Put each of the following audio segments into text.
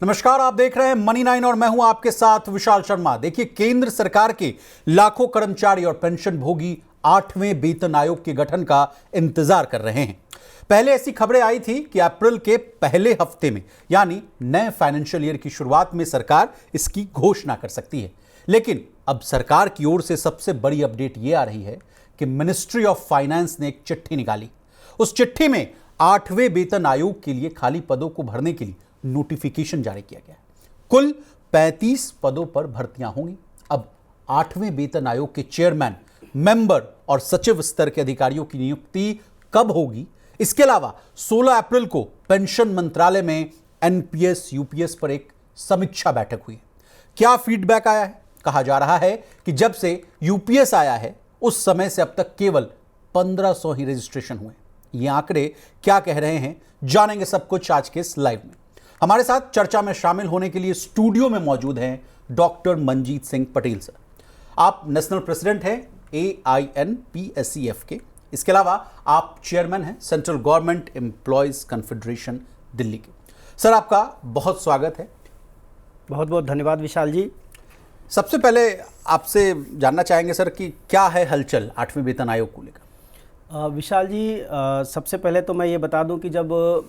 नमस्कार, आप देख रहे हैं मनी 9 और मैं हूं आपके साथ विशाल शर्मा। देखिए, केंद्र सरकार के लाखों कर्मचारी और पेंशन भोगी 8वें वेतन आयोग के गठन का इंतजार कर रहे हैं। पहले ऐसी खबरें आई थी कि अप्रैल के पहले हफ्ते में यानी नए फाइनेंशियल ईयर की शुरुआत में सरकार इसकी घोषणा कर सकती है। लेकिन अब सरकार की ओर से सबसे बड़ी अपडेट यह आ रही है कि मिनिस्ट्री ऑफ फाइनेंस ने एक चिट्ठी निकाली। उस चिट्ठी में 8वें वेतन आयोग के लिए खाली पदों को भरने के लिए नोटिफिकेशन जारी किया गया है। कुल 35 पदों पर भर्तियां होंगी। अब 8वें वेतन आयोग के चेयरमैन, मेंबर और सचिव स्तर के अधिकारियों की नियुक्ति कब होगी, इसके अलावा 16 अप्रैल को पेंशन मंत्रालय में एनपीएस यूपीएस पर एक समीक्षा बैठक हुई है। क्या फीडबैक आया है? कहा जा रहा है कि जब से यूपीएस आया है उस समय से अब तक केवल 1500 ही रजिस्ट्रेशन हुए। ये आंकड़े क्या कह रहे हैं, जानेंगे सब कुछ आज के इस लाइव में। हमारे साथ चर्चा में शामिल होने के लिए स्टूडियो में मौजूद हैं डॉक्टर मंजीत सिंह पटेल सर। आप नेशनल प्रेसिडेंट हैं AINPSEF के। इसके अलावा आप चेयरमैन हैं central government employees confederation Delhi के। सर, आपका बहुत स्वागत है। बहुत बहुत धन्यवाद विशाल जी। सबसे पहले आपसे जानना चाहेंगे सर कि क्या है हलचल 8वें वेतन आयोग को लेकर। विशाल जी, सबसे पहले तो मैं ये बता दूं कि जब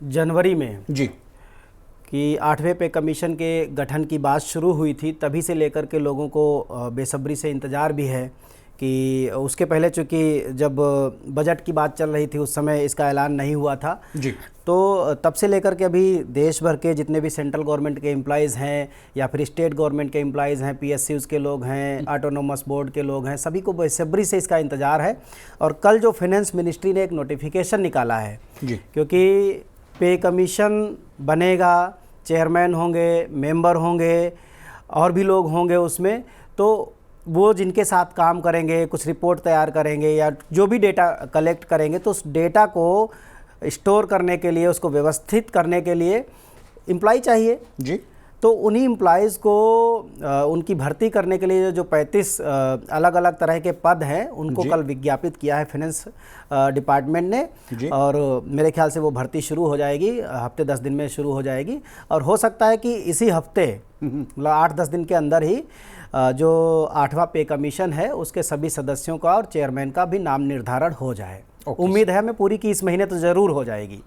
जनवरी में जी कि 8वें पे कमीशन के गठन की बात शुरू हुई थी, तभी से लेकर के लोगों को बेसब्री से इंतज़ार भी है कि उसके पहले चूँकि जब बजट की बात चल रही थी उस समय इसका ऐलान नहीं हुआ था जी। तो तब से लेकर के अभी देश भर के जितने भी सेंट्रल गवर्नमेंट के एम्प्लॉयज़ हैं या फिर स्टेट गवर्नमेंट के एम्प्लॉयज़ हैं, PSUs के लोग हैं, ऑटोनोमस बोर्ड के लोग हैं, सभी को बेसब्री से इसका इंतज़ार है। और कल जो फाइनेंस मिनिस्ट्री ने एक नोटिफिकेशन निकाला है जी, क्योंकि पे कमीशन बनेगा, चेयरमैन होंगे, मेंबर होंगे और भी लोग होंगे उसमें, तो वो जिनके साथ काम करेंगे, कुछ रिपोर्ट तैयार करेंगे या जो भी डेटा कलेक्ट करेंगे, तो उस डेटा को स्टोर करने के लिए, उसको व्यवस्थित करने के लिए एम्प्लॉय चाहिए जी। तो उन्हीं एम्प्लॉयज़ को उनकी भर्ती करने के लिए जो 35 अलग अलग तरह के पद हैं उनको कल विज्ञापित किया है फाइनेंस डिपार्टमेंट ने। और मेरे ख्याल से वो भर्ती शुरू हो जाएगी, हफ्ते 10 दिन में शुरू हो जाएगी। और हो सकता है कि इसी हफ्ते मतलब 8-10 दिन के अंदर ही जो 8वां पे कमीशन है उसके सभी सदस्यों का और चेयरमैन का भी नाम निर्धारण हो जाए। उम्मीद है हमें पूरी कि इस महीने तो ज़रूर हो जाएगी।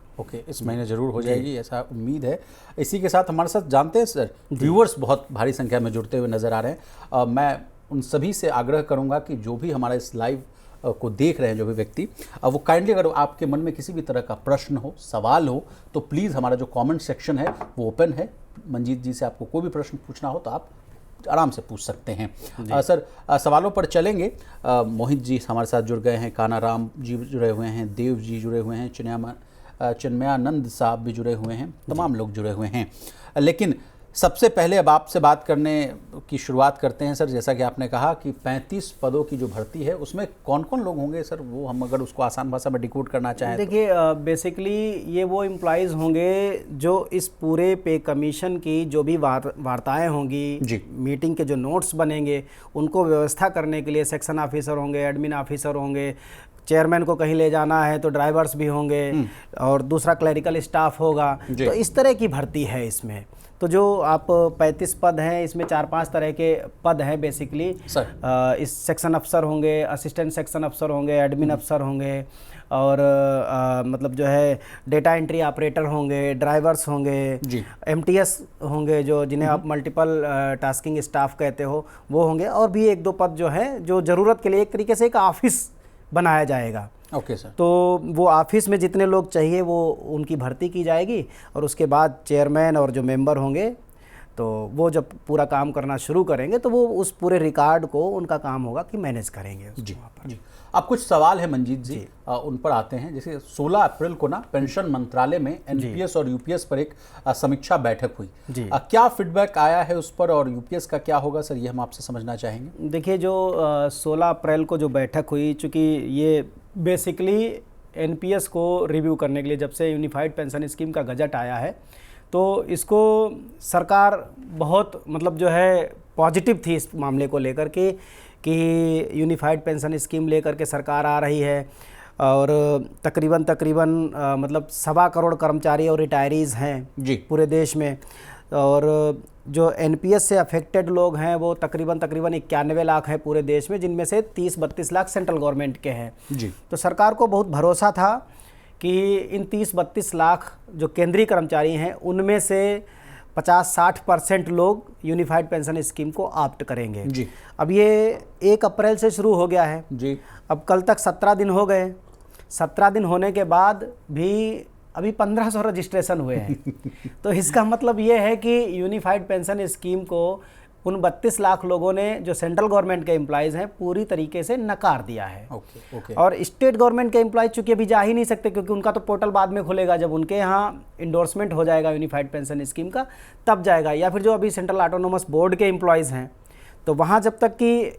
इस महीने ज़रूर हो जाएगी, ऐसा उम्मीद है। इसी के साथ हमारे साथ जानते हैं सर, व्यूअर्स बहुत भारी संख्या में जुड़ते हुए नज़र आ रहे हैं। मैं उन सभी से आग्रह करूंगा कि जो भी हमारा इस लाइव को देख रहे हैं, जो भी व्यक्ति, वो काइंडली अगर आपके मन में किसी भी तरह का प्रश्न हो, सवाल हो, तो प्लीज़ हमारा जो कॉमेंट सेक्शन है वो ओपन है। मंजीत जी से आपको कोई भी प्रश्न पूछना हो तो आप आराम से पूछ सकते हैं। सर, सवालों पर चलेंगे। मोहित जी हमारे साथ जुड़ गए हैं, काना राम जी जुड़े हुए हैं, देव जी जुड़े हुए हैं, चिन्मयानंद साहब भी जुड़े हुए हैं, तमाम लोग जुड़े हुए हैं। लेकिन सबसे पहले अब आपसे बात करने की शुरुआत करते हैं सर। जैसा कि आपने कहा कि 35 पदों की जो भर्ती है उसमें कौन कौन लोग होंगे सर, वो हम अगर उसको आसान भाषा में डिकोड करना चाहें। देखिए, बेसिकली ये वो एम्प्लॉयज़ होंगे जो इस पूरे पे कमीशन की जो भी वार्ताएं होंगी, मीटिंग के जो नोट्स बनेंगे उनको व्यवस्था करने के लिए सेक्शन ऑफिसर होंगे, एडमिन ऑफिसर होंगे, चेयरमैन को कहीं ले जाना है तो ड्राइवर्स भी होंगे और दूसरा क्लरिकल स्टाफ होगा। तो इस तरह की भर्ती है इसमें। तो जो आप 35 पद हैं, इसमें 4-5 तरह के पद हैं बेसिकली। इस सेक्शन अफसर होंगे, असिस्टेंट सेक्शन अफसर होंगे, एडमिन अफसर होंगे और मतलब जो है डेटा एंट्री ऑपरेटर होंगे, ड्राइवर्स होंगे, MTS होंगे जो जिन्हें आप मल्टीपल टास्किंग स्टाफ कहते हो, वो होंगे। और भी 1-2 पद जो हैं जो ज़रूरत के लिए एक तरीके से एक ऑफिस बनाया जाएगा। सर। तो वो ऑफिस में जितने लोग चाहिए वो उनकी भर्ती की जाएगी और उसके बाद चेयरमैन और जो मेंबर होंगे तो वो जब पूरा काम करना शुरू करेंगे तो वो उस पूरे रिकॉर्ड को उनका काम होगा कि मैनेज करेंगे जी। अब कुछ सवाल है मंजीत जी, उन पर आते हैं। जैसे 16 अप्रैल को ना पेंशन मंत्रालय में एनपीएस और यूपीएस पर एक समीक्षा बैठक हुई। क्या फीडबैक आया है उस पर और यूपीएस का क्या होगा सर, ये हम आपसे समझना चाहेंगे। देखिए, जो 16 अप्रैल को जो बैठक हुई, चूँकि ये बेसिकली एनपीएस को रिव्यू करने के लिए, जब से यूनिफाइड पेंशन स्कीम का गजट आया है तो इसको सरकार बहुत मतलब जो है पॉजिटिव थी इस मामले को लेकर के कि यूनिफाइड पेंशन स्कीम लेकर के सरकार आ रही है और तकरीबन मतलब 1.25 करोड़ कर्मचारी और रिटायरीज़ हैं जी पूरे देश में। और जो एनपीएस से अफेक्टेड लोग हैं वो तकरीबन 91 लाख हैं पूरे देश में, जिनमें से 30-32 लाख सेंट्रल गवर्नमेंट के हैं जी। तो सरकार को बहुत भरोसा था कि इन 30-32 लाख जो केंद्रीय कर्मचारी हैं उनमें से 50-60% लोग यूनिफाइड पेंशन स्कीम को ऑप्ट करेंगे जी। अब ये 1 अप्रैल से शुरू हो गया है जी। अब कल तक 17 दिन हो गए। 17 दिन होने के बाद भी अभी 1500 रजिस्ट्रेशन हुए हैं तो इसका मतलब ये है कि यूनिफाइड पेंशन स्कीम को उन 32 लाख लोगों ने जो सेंट्रल गवर्नमेंट के एम्प्लॉयज़ हैं पूरी तरीके से नकार दिया है। ओके। और स्टेट गवर्नमेंट के एम्प्लॉयज़ चूँकि अभी जा ही नहीं सकते क्योंकि उनका तो पोर्टल बाद में खुलेगा, जब उनके यहाँ इंडोर्समेंट हो जाएगा यूनिफाइड पेंशन स्कीम का तब जाएगा, या फिर जो अभी सेंट्रल ऑटोनोमस बोर्ड के एम्प्लॉयज़ हैं तो वहाँ जब तक कि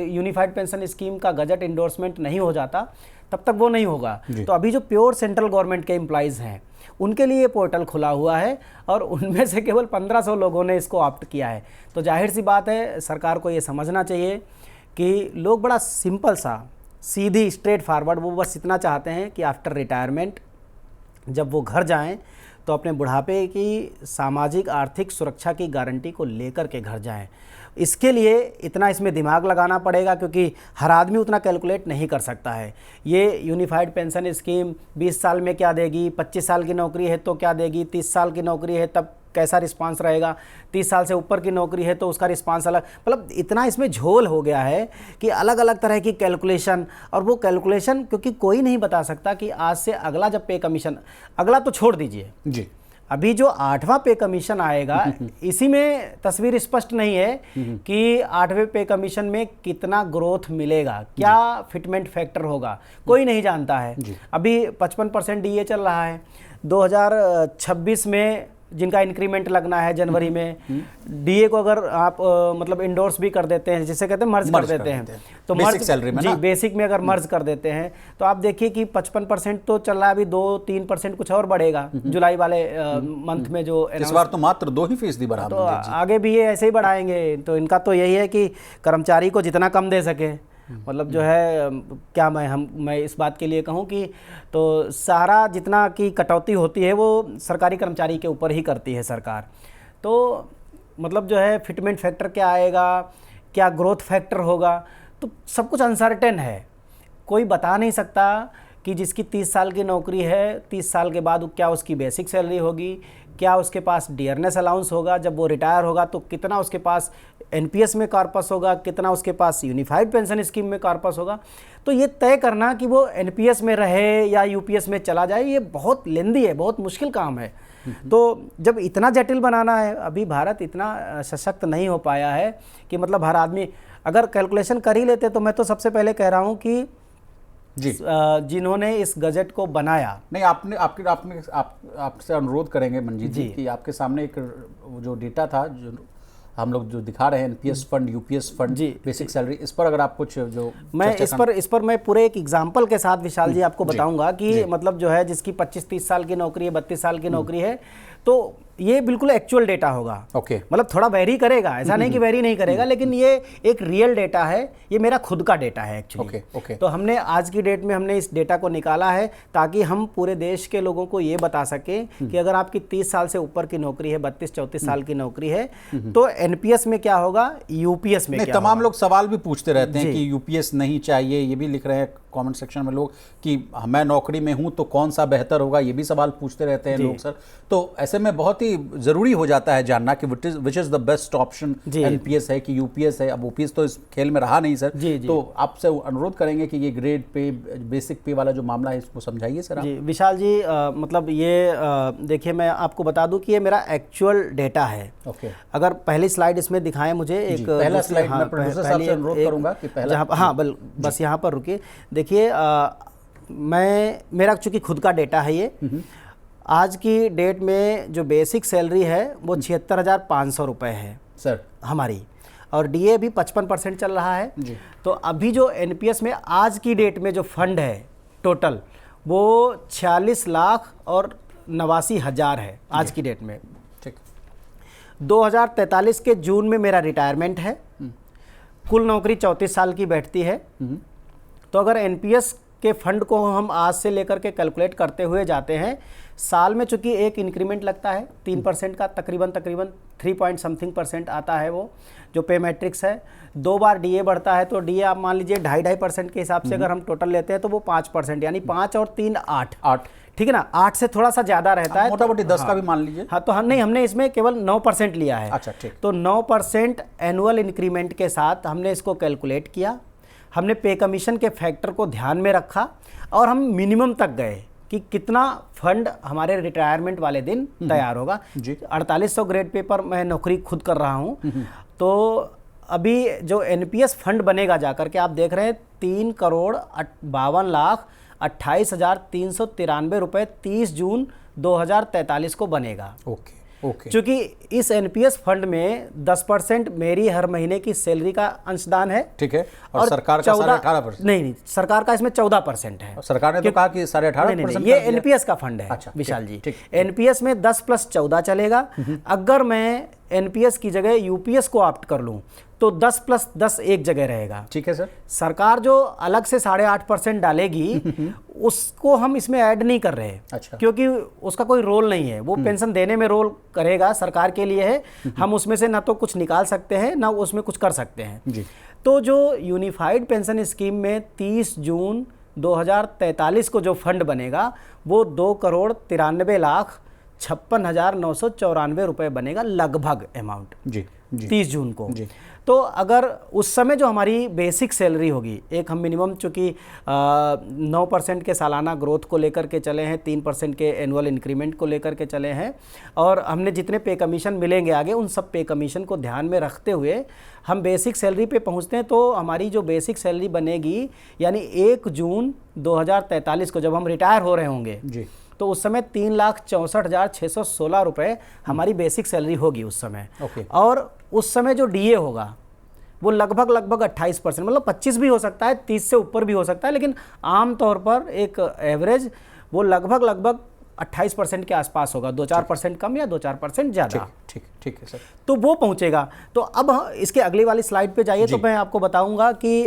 यूनिफाइड पेंशन स्कीम का गजट इंडोर्समेंट नहीं हो जाता तब तक वो नहीं होगा। तो अभी जो प्योर सेंट्रल गवर्नमेंट के एम्प्लॉयज़ हैं उनके लिए पोर्टल खुला हुआ है और उनमें से केवल 1500 लोगों ने इसको ऑप्ट किया है। तो जाहिर सी बात है सरकार को ये समझना चाहिए कि लोग बड़ा सिंपल सा, सीधी, स्ट्रेट फॉरवर्ड, वो बस इतना चाहते हैं कि आफ्टर रिटायरमेंट जब वो घर जाएं तो अपने बुढ़ापे की सामाजिक आर्थिक सुरक्षा की गारंटी को लेकर के घर जाएं। इसके लिए इतना इसमें दिमाग लगाना पड़ेगा क्योंकि हर आदमी उतना कैलकुलेट नहीं कर सकता है। ये यूनिफाइड पेंशन स्कीम 20 साल में क्या देगी, 25 साल की नौकरी है तो क्या देगी, 30 साल की नौकरी है तब कैसा रिस्पांस रहेगा, 30 साल से ऊपर की नौकरी है तो उसका रिस्पांस अलग, मतलब इतना इसमें झोल हो गया है कि अलग अलग तरह की कैलकुलेशन, और वो कैलकुलेशन क्योंकि कोई नहीं बता सकता कि आज से अगला जब पे कमीशन, अगला तो छोड़ दीजिए जी, अभी जो 8वां पे कमीशन आएगा इसी में तस्वीर स्पष्ट नहीं है कि 8वें पे कमीशन में कितना ग्रोथ मिलेगा, क्या फिटमेंट फैक्टर होगा, कोई नहीं जानता है। अभी 55% डीए चल रहा है, 2026 में जिनका इंक्रीमेंट लगना है जनवरी में, डीए को अगर आप मतलब इंडोर्स भी कर देते हैं, जिसे कहते हैं मर्ज कर देते हैं, तो बेसिक सैलरी में जी बेसिक में अगर मर्ज कर देते हैं तो आप देखिए कि 55% तो चल रहा है, अभी 2-3% कुछ और बढ़ेगा जुलाई वाले मंथ में जो इस बार तो मात्र 2% बढ़ा, तो आगे भी ये ऐसे ही बढ़ाएंगे। तो इनका तो यही है कि कर्मचारी को जितना कम दे सके, मतलब जो है क्या मैं इस बात के लिए कहूँ कि तो सारा जितना की कटौती होती है वो सरकारी कर्मचारी के ऊपर ही करती है सरकार। तो मतलब जो है फिटमेंट फैक्टर क्या आएगा, क्या ग्रोथ फैक्टर होगा, तो सब कुछ अनसर्टेन है, कोई बता नहीं सकता कि जिसकी 30 साल की नौकरी है 30 साल के बाद क्या उसकी बेसिक सैलरी होगी, क्या उसके पास डियरनेस अलाउंस होगा, जब वो रिटायर होगा तो कितना उसके पास एनपीएस में कॉर्पस होगा, कितना उसके पास यूनिफाइड पेंशन स्कीम में कॉर्पस होगा। तो ये तय करना कि वो एनपीएस में रहे या यूपीएस में चला जाए ये बहुत लेंदी है, बहुत मुश्किल काम है। तो जब इतना जटिल बनाना है, अभी भारत इतना सशक्त नहीं हो पाया है कि मतलब हर आदमी अगर कैलकुलेशन कर ही लेते, तो मैं तो सबसे पहले कह रहा हूँ कि जी जिन्होंने इस गजट को बनाया, नहीं आपसे अनुरोध करेंगे मंजीत जी कि आपके सामने एक जो डेटा था जो हम लोग जो दिखा रहे हैं, NPS fund, UPS fund, basic salary, इस पर अगर आप कुछ जो मैं इस पर मैं पूरे एक एग्जांपल के साथ विशाल जी आपको बताऊंगा कि मतलब जो है जिसकी 25-30 साल की नौकरी है, 32 साल की नौकरी है, तो ये बिल्कुल एक्चुअल डेटा होगा। मतलब थोड़ा वेरी करेगा, ऐसा नहीं कि वेरी नहीं करेगा, लेकिन ये एक रियल डेटा है, ये मेरा खुद का डेटा है एक्चुअली। तो हमने आज की डेट में हमने इस डेटा को निकाला है ताकि हम पूरे देश के लोगों को ये बता सकें कि अगर आपकी 30 साल से ऊपर की नौकरी है, 32-34 साल की नौकरी है, तो एनपीएस में क्या होगा, यूपीएस में क्या तमाम होगा। लोग सवाल भी पूछते रहते हैं कि यूपीएस नहीं चाहिए, ये भी लिख रहे हैं कमेंट सेक्शन में लोग कि मैं नौकरी में हूं तो कौन सा बेहतर होगा, ये भी सवाल पूछते रहते हैं लोग सर। तो ऐसे में बहुत ही जरूरी हो जाता है जानना कि which is the best option, NPS है कि यूपीएस है। अब ओपीएस तो इस खेल में रहा नहीं सर, तो आपसे अनुरोध करेंगे कि ये ग्रेड पे, बेसिक पे वाला जो मामला है इसको समझाइए सर। जी विशाल जी, मतलब ये देखिए मैं आपको बता दूं कि ये मेरा एक्चुअल डेटा है। अगर पहली स्लाइड इसमें दिखाएं मुझे, एक पहला स्लाइड मैं प्रोड्यूसर साहब से अनुरोध करूंगा कि पहला, हाँ बस यहाँ पर रुकिए। देखिए मेरा चूंकि खुद का डेटा है ये, आज की डेट में जो बेसिक सैलरी है वो 76,500 रुपये है सर हमारी, और डीए भी 55% चल रहा है जी। तो अभी जो एनपीएस में आज की डेट में जो फंड है टोटल वो 46,89,000 है आज की डेट में। ठीक, 2043 के जून में मेरा रिटायरमेंट है, कुल नौकरी 34 साल की बैठती है। तो अगर एनपीएस के फंड को हम आज से लेकर के कैलकुलेट करते हुए जाते हैं। साल में चूंकि एक इंक्रीमेंट लगता है 3% का, तकरीबन 3 पॉइंट समथिंग % आता है वो जो पे मैट्रिक्स है। 2 बार डीए बढ़ता है, तो डीए आप मान लीजिए 2.5% के हिसाब से अगर हम टोटल लेते हैं तो वो 5%, यानी 5 और 3 8, ठीक है ना। 8 से थोड़ा सा ज़्यादा रहता है, मोटा मोटी 10 का भी मान लीजिए। हाँ, तो हमने इसमें केवल 9% लिया है। अच्छा, ठीक। तो 9% एनुअल इंक्रीमेंट के साथ हमने इसको कैलकुलेट किया। हमने पे कमीशन के फैक्टर को ध्यान में रखा और हम मिनिमम तक गए कि कितना फंड हमारे रिटायरमेंट वाले दिन तैयार होगा। 4800 ग्रेड पे पर मैं नौकरी खुद कर रहा हूँ, तो अभी जो एनपीएस फंड बनेगा जाकर के आप देख रहे हैं 3,52,28,393 रुपये 30 जून 2043 को बनेगा। ओके। क्योंकि इस एनपीएस फंड में 10% मेरी हर महीने की सैलरी का अंशदान है, ठीक है, और सरकार का 18%। नहीं, सरकार का इसमें 14% है। सरकार ने तो कहा कि 18.5%। ये एनपीएस का फंड है। अच्छा, विशाल जी, एनपीएस में 10 + 14 चलेगा। अगर मैं एनपीएस की जगह यूपीएस को ऑप्ट कर लूं तो 10 + 10 एक जगह रहेगा। ठीक है सर। सरकार जो अलग से 8.5% डालेगी उसको हम इसमें ऐड नहीं कर रहे। अच्छा। क्योंकि उसका कोई रोल नहीं है, वो पेंशन देने में रोल करेगा, सरकार के लिए है। हम उसमें से ना तो कुछ निकाल सकते हैं ना उसमें कुछ कर सकते हैं जी। तो जो यूनिफाइड पेंशन स्कीम में 30 जून 2043 को जो फंड बनेगा वो 2,93,56,994 रुपये बनेगा, लगभग अमाउंट जी 30 जून को। जी। तो अगर उस समय जो हमारी बेसिक सैलरी होगी, एक हम मिनिमम चूँकि 9% के सालाना ग्रोथ को लेकर के चले हैं, 3% के एनुअल इंक्रीमेंट को लेकर के चले हैं, और हमने जितने पे कमीशन मिलेंगे आगे उन सब पे कमीशन को ध्यान में रखते हुए हम बेसिक सैलरी पे पहुंचते हैं। तो हमारी जो बेसिक सैलरी बनेगी यानी 1 जून 2043 को जब हम रिटायर हो रहे होंगे जी, तो उस समय 3,64,616 रुपये हमारी बेसिक सैलरी होगी उस समय। और उस समय जो डीए होगा वो लगभग 28%, मतलब 25 भी हो सकता है, 30 से ऊपर भी हो सकता है, लेकिन आम तौर पर एक एवरेज वो लगभग 28% के आसपास होगा, 2-4% कम या 2-4% ज़्यादा। ठीक है सर। तो वो पहुंचेगा। तो अब इसके अगली वाली स्लाइड पे जाइए, तो मैं आपको बताऊंगा कि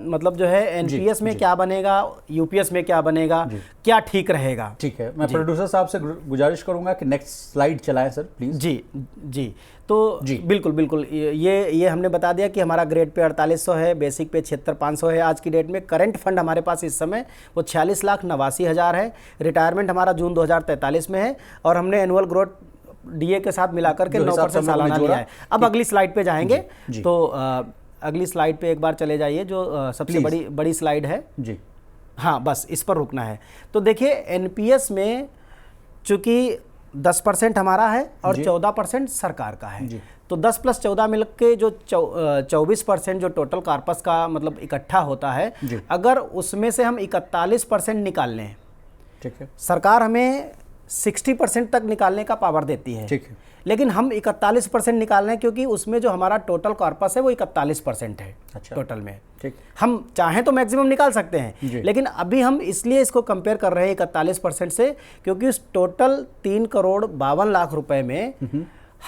मतलब जो है एनपीएस में क्या बनेगा, यूपीएस में क्या बनेगा, क्या ठीक रहेगा। ठीक है, मैं प्रोड्यूसर साहब से गुजारिश करूंगा कि नेक्स्ट स्लाइड चलाएं सर प्लीज। जी तो जी बिल्कुल ये हमने बता दिया कि हमारा ग्रेड पे 4800 है, बेसिक पे 76,500 है आज की डेट में। करंट फंड हमारे पास इस समय वो 46,89,000 है। रिटायरमेंट हमारा जून 2043 में है और हमने एनुअल ग्रोथ डीए के साथ मिलाकर के 9% सालाना लिया है। अब अगली स्लाइड पे जाएंगे। तो अगली स्लाइड पे एक बार चले जाइए, जो सबसे बड़ी स्लाइड है जी। हाँ, बस इस पर रुकना है। तो देखिए एनपीएस में चूंकि 10% हमारा है और 14% सरकार का है, तो 10 + 14 मिलके जो 24% जो टोटल कॉर्पस का मतलब इकट्ठा होता है, अगर उसमें से हम 41% निकाल लें, ठीक है, सरकार हमें 60% तक निकालने का पावर देती है, ठीक है, लेकिन हम 41% निकाल रहे हैं क्योंकि उसमें जो हमारा टोटल कॉर्पस है वो 41% है। अच्छा, टोटल में ठीक। हम चाहें तो मैक्सिमम निकाल सकते हैं, लेकिन अभी हम इसलिए इसको कंपेयर कर रहे हैं 41% से, क्योंकि उस टोटल 3,52,00,000 रुपए में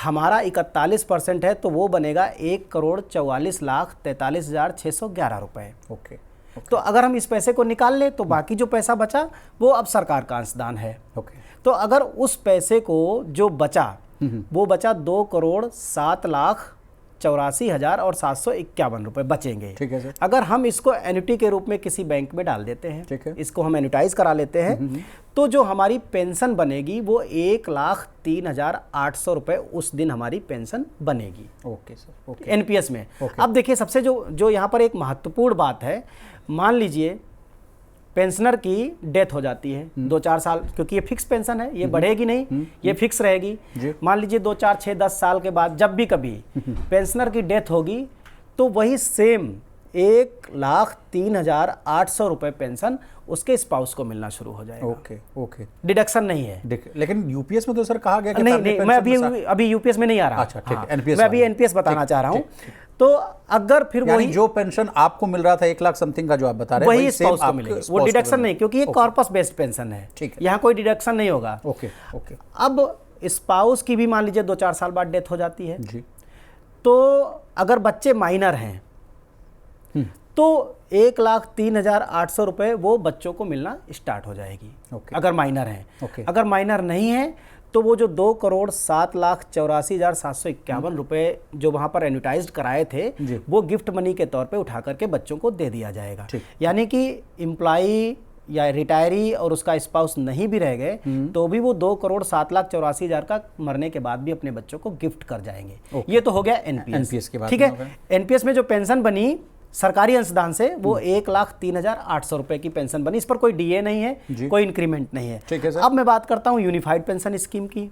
हमारा 41% है, तो वो बनेगा 1,44,43,611 रुपए। ओके। तो अगर हम इस पैसे को निकाल लें तो बाकी जो पैसा बचा वो अब सरकार का अंशदान है। तो अगर उस पैसे को जो बचा वो बचा 2,07,84,751 रुपए बचेंगे। ठीक है सर। अगर हम इसको एन्युटी के रूप में किसी बैंक में डाल देते हैं, ठीक है, इसको हम एन्युटाइज करा लेते हैं, तो जो हमारी पेंशन बनेगी वो 1,03,800 रुपए उस दिन हमारी पेंशन बनेगी। ओके सर, ओके, एनपीएस में। अब देखिए सबसे जो यहाँ पर एक महत्वपूर्ण बात है, मान लीजिए पेंशनर की डेथ हो जाती है 2-4 साल, क्योंकि ये फिक्स पेंशन है, ये बढ़ेगी नहीं, ये फिक्स रहेगी। मान लीजिए 2, 4, 6, 10 साल के बाद जब भी कभी पेंशनर की डेथ होगी तो वही सेम 1,03,800 रुपए पेंशन उसके स्पाउस को मिलना शुरू हो जाएगा। ओके, डिडक्शन नहीं है। लेकिन यूपीएस में तो सर कहा गया कि नहीं, मैं अभी यूपीएस में नहीं आ रहा। अच्छा, ठीक है, एनपीएस मैं अभी एनपीएस बताना चाह रहा हूँ। तो अगर फिर वही जो पेंशन आपको मिल रहा था 1 लाख समथिंग का जो आप बता रहे हैं, वही स्पाउस को मिलेगा, वो डिडक्शन नहीं, क्योंकि ये कॉर्पस बेस्ड पेंशन है, यहाँ कोई डिडक्शन नहीं होगा। ओके। अब स्पाउस की भी मान लीजिए 2-4 साल बाद डेथ हो जाती है जी, तो अगर बच्चे माइनर हैं तो 1,03,800 रुपये वो बच्चों को मिलना स्टार्ट हो जाएगी। ओके। अगर माइनर हैं। ओके। अगर माइनर नहीं है तो वो जो 2,07,84,751 रुपये जो वहाँ पर एडवर्टाइज कराए थे जी। वो गिफ्ट मनी के तौर पे उठा करके बच्चों को दे दिया जाएगा। ठीक। यानी कि एम्प्लॉई या रिटायरी और उसका स्पाउस नहीं भी रह गए तो भी वो 2,07,84,000 का मरने के बाद भी अपने बच्चों को गिफ्ट कर जाएंगे। ये तो हो गया एनपीएस के बाद ठीक है। एनपीएस में जो पेंशन बनी सरकारी अंशदान से वो 1,03,800 रुपए की पेंशन बनी। इस पर कोई डीए नहीं है, कोई इंक्रीमेंट नहीं है। ठीक है सर। अब मैं बात करता हूँ यूनिफाइड पेंशन स्कीम की,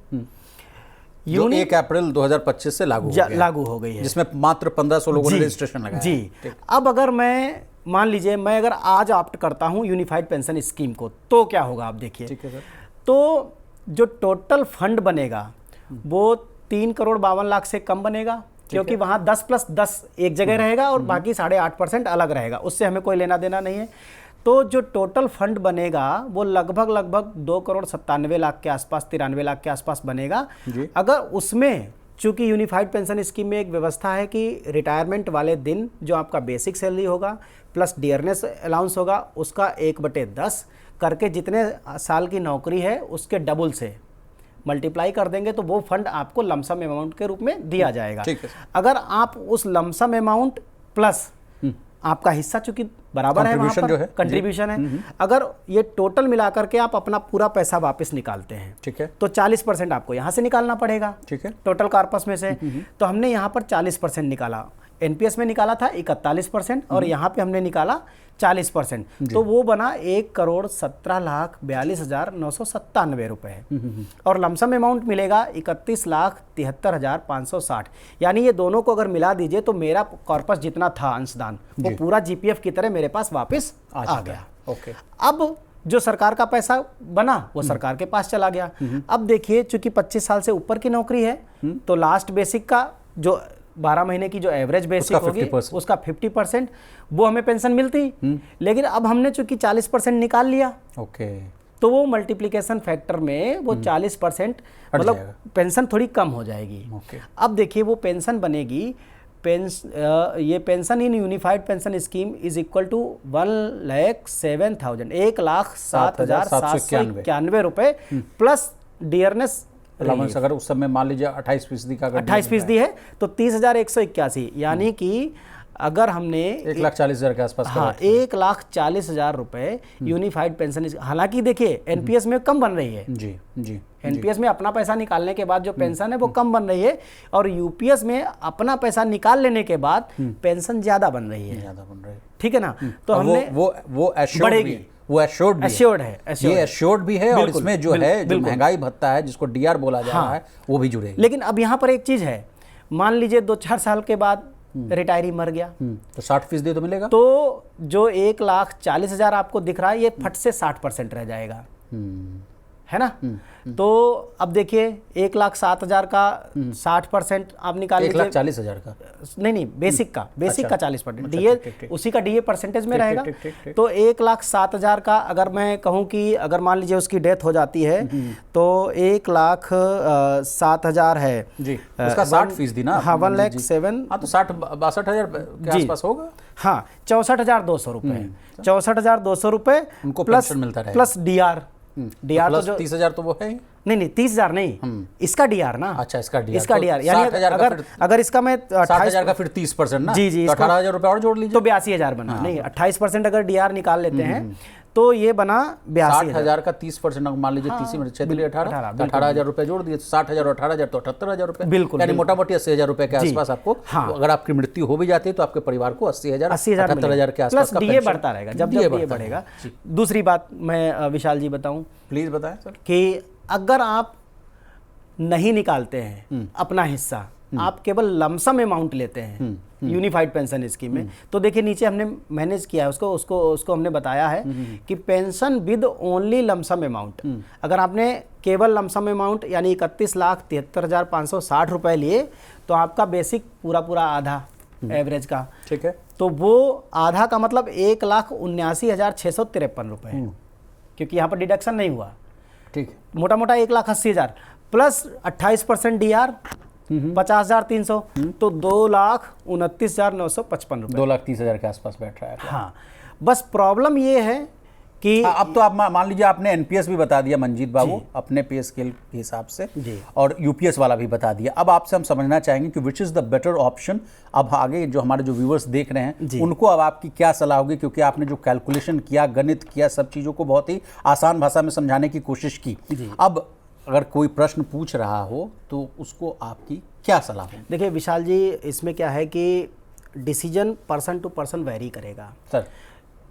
जो 1 अप्रैल 2025 से लागू हो गई है, जिसमें मात्र 1500 लोगों ने रजिस्ट्रेशन लगाया जी। अब अगर मैं मान लीजिए मैं अगर आज ऑप्ट करता हूँ यूनिफाइड पेंशन स्कीम को तो क्या होगा आप देखिए। ठीक है सर। तो जो टोटल फंड बनेगा वो 3,52,00,000 से कम बनेगा, क्योंकि वहाँ 10+10 एक जगह रहेगा और बाकी 8.5% अलग रहेगा, उससे हमें कोई लेना देना नहीं है। तो जो टोटल फंड बनेगा वो लगभग 2,97,00,000 के आसपास, 93,00,000 के आसपास बनेगा। अगर उसमें चूंकि यूनिफाइड पेंशन स्कीम में एक व्यवस्था है कि रिटायरमेंट वाले दिन जो आपका बेसिक सैलरी होगा प्लस डियरनेस अलाउंस होगा उसका 1/10 करके जितने साल की नौकरी है उसके डबल से मल्टीप्लाई कर देंगे तो वो फंड आपको लमसम अमाउंट के रूप में दिया जाएगा। अगर आप उस लमसम अमाउंट प्लस आपका हिस्सा चूंकि बराबर है, वहाँ पर कंट्रीब्यूशन है, अगर ये टोटल मिलाकर के आप अपना पूरा पैसा वापस निकालते हैं, ठीक है, तो 40% आपको यहाँ से निकालना पड़ेगा, ठीक है, टोटल कॉर्पस में से। तो हमने यहाँ पर 40% निकाला, एनपीएस में निकाला था 41% और यहाँ पे हमने निकाला 40%, तो वो बना 1,17,42,997 रुपए और लमसम अमाउंट मिलेगा 31,73,560। यानी ये दोनों को अगर मिला दीजिए तो मेरा कॉर्पस जितना था अंशदान वो पूरा जीपीएफ की तरह मेरे पास वापस आ गया। ओके। अब जो सरकार का पैसा बना वो सरकार के पास चला गया। अब देखिए चूंकि 25 साल से ऊपर की नौकरी है तो लास्ट बेसिक का जो 12 महीने की जो एवरेज बेसिक होगी उसका 50% वो हमें पेंशन मिलती। लेकिन अब हमने चूंकि 40% निकाल लिया, ओके, तो वो मल्टीप्लिकेशन फैक्टर में वो 40% मतलब पेंशन थोड़ी कम हो जाएगी। अब देखिए वो पेंशन बनेगी, ये pension in unified pension scheme is equal to 1,07,000 1,07,791 रुपए प्लस डियरनेस अलाउंस। अगर उस समय मान लीजिए 28% का 28% है तो 30,181, यानी कि अगर हमने 1,40,000 के आसपास, हाँ, 1,40,000 रुपए यूनिफाइड पेंशन, हालांकि देखिए एनपीएस में कम बन रही है, जी जी, एनपीएस में अपना पैसा निकालने के बाद जो पेंशन है वो कम बन रही है और यूपीएस में अपना पैसा निकाल लेने के बाद पेंशन ज्यादा बन रही है, ठीक है ना। तो हमने वो बढ़ेगी, वो एश्योर्ड है, ये एश्योर्ड भी है और इसमें जो है जो महंगाई भत्ता है जिसको डीआर बोला जा रहा है वो भी जुड़ेगा। लेकिन अब यहाँ पर एक चीज है, मान लीजिए 2-4 साल के बाद रिटायरी मर गया तो 60% तो मिलेगा, तो जो 1,40,000 आपको दिख रहा है ये फट से 60% रह जाएगा, है ना। तो अब देखिए 1,07,000 का 60% आप निकाल लीजिए, 1,40,000 का नहीं बेसिक का 40%, डीए उसी का डीए परसेंटेज में रहेगा। तो 1,07,000 का अगर मैं कहूँ कि अगर मान लीजिए उसकी डेथ हो जाती है तो 1,07,000 है जी, उसका 60% ना, हाँ 1,07,000, हाँ तो 60-62,000 के आसपास होगा, हाँ 64,200 रुपए, 64,200 रुपए उनको पेंशन मिलता रहेगा प्लस डीआर तो जो 30,000 तो वो है नहीं 30,000 नहीं, इसका डीआर ना, अच्छा इसका डीआर यानी अगर इसका मैं 60,000 का फिर 30% ना, जी, तो 18,000 रुपए और जोड़ लीजिए तो 82,000 बना। नहीं 28% अगर डीआर निकाल लेते हैं तो ये बना 82,000 का 30% मान लीजिए, 30 में 18,000 रुपए जोड़ दिए, 60,000 और 18,000 तो 78,000 रुपए, बिल्कुल, यानी मोटा मोटी 80,000 रुपए के आसपास आपको, अगर आपकी मृत्यु हो भी जाती है तो आपके परिवार को 80,000 78,000 के आसपास का डीए बढ़ता रहेगा जब डीए बढ़ेगा। दूसरी बात मैं विशाल जी बताऊं, प्लीज बताएं सर, कि अगर आप नहीं निकालते हैं अपना हिस्सा, आप केवल लमसम अमाउंट लेते हैं यूनिफाइड पेंशन स्कीम में, तो देखिए नीचे हमने मैनेज किया है उसको हमने बताया है कि pension with only lump sum amount. अगर आपने केवल लमसम अमाउंट यानी 31,73,560 रुपए लिए तो आपका बेसिक पूरा आधा एवरेज का, ठीक है, तो वो आधा का मतलब 1,79,653 रुपए, क्योंकि यहाँ पर डिडक्शन नहीं हुआ, ठीक, मोटा 1,80,000 प्लस 28% डीआर 50,300 तो 2,29,955 रुपये। 2,30,000 के आसपास बैठ रहा है। हाँ, बस प्रॉब्लम ये है कि अब तो आप मान लीजिए आपने एनपीएस भी बता दिया मंजीत बाबू अपने पे स्केल के हिसाब से जी। और यूपीएस वाला भी बता दिया। अब आपसे हम समझना चाहेंगे कि which is the better option. अब आगे जो हमारे जो व्यूअर्स देख रहे हैं उनको अब आपकी क्या सलाह होगी, क्योंकि आपने जो कैलकुलेशन किया, गणित किया, सब चीज़ों को बहुत ही आसान भाषा में समझाने की कोशिश की। अब अगर कोई प्रश्न पूछ रहा हो तो उसको आपकी क्या सलाह होगी? देखिए विशाल जी, इसमें क्या है कि decision person to person vary करेगा सर।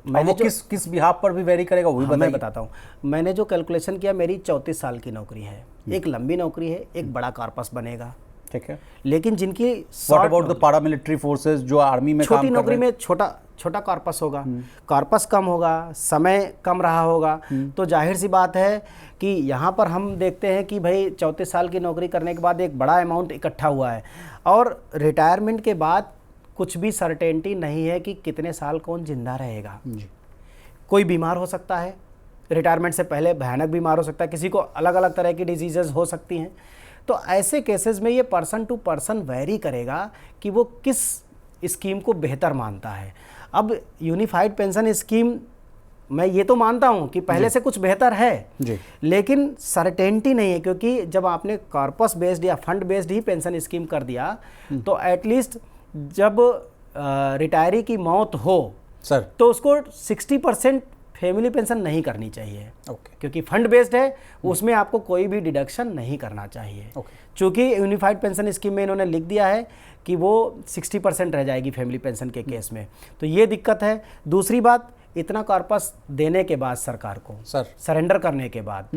मैंने किस बिहाफ पर भी वेरी करेगा वो भी मैं बताता हूँ। मैंने जो कैलकुलेशन किया, मेरी 34 साल की नौकरी है, एक लंबी नौकरी है, एक बड़ा कॉर्पस बनेगा, ठीक है। लेकिन जिनकी what about the paramilitary forces जो आर्मी में छोटी नौकरी में छोटा कॉर्पस होगा, कॉर्पस कम होगा, समय कम रहा होगा, तो जाहिर सी बात है कि यहाँ पर हम देखते हैं कि भाई 34 साल की नौकरी करने के बाद एक बड़ा अमाउंट इकट्ठा हुआ है और रिटायरमेंट के बाद कुछ भी सर्टेनिटी नहीं है कि कितने साल कौन जिंदा रहेगा। कोई बीमार हो सकता है, रिटायरमेंट से पहले भयानक बीमार हो सकता है, किसी को अलग अलग तरह की डिजीजेस हो सकती हैं। तो ऐसे केसेस में ये पर्सन टू पर्सन वेरी करेगा कि वो किस स्कीम को बेहतर मानता है। अब यूनिफाइड पेंशन स्कीम, मैं ये तो मानता हूँ कि पहले से कुछ बेहतर है जी। लेकिन सर्टेनिटी नहीं है, क्योंकि जब आपने कॉर्पस बेस्ड या फंड बेस्ड ही पेंशन स्कीम कर दिया तो एटलीस्ट जब रिटायरी की मौत हो सर तो उसको 60% फैमिली पेंशन नहीं करनी चाहिए। ओके। क्योंकि फंड बेस्ड है, उसमें आपको कोई भी डिडक्शन नहीं करना चाहिए। चूँकि यूनिफाइड पेंशन स्कीम में इन्होंने लिख दिया है कि वो 60% रह जाएगी फैमिली पेंशन के केस में, तो ये दिक्कत है। दूसरी बात, इतना कॉर्पस देने के बाद सरकार को सरेंडर करने के बाद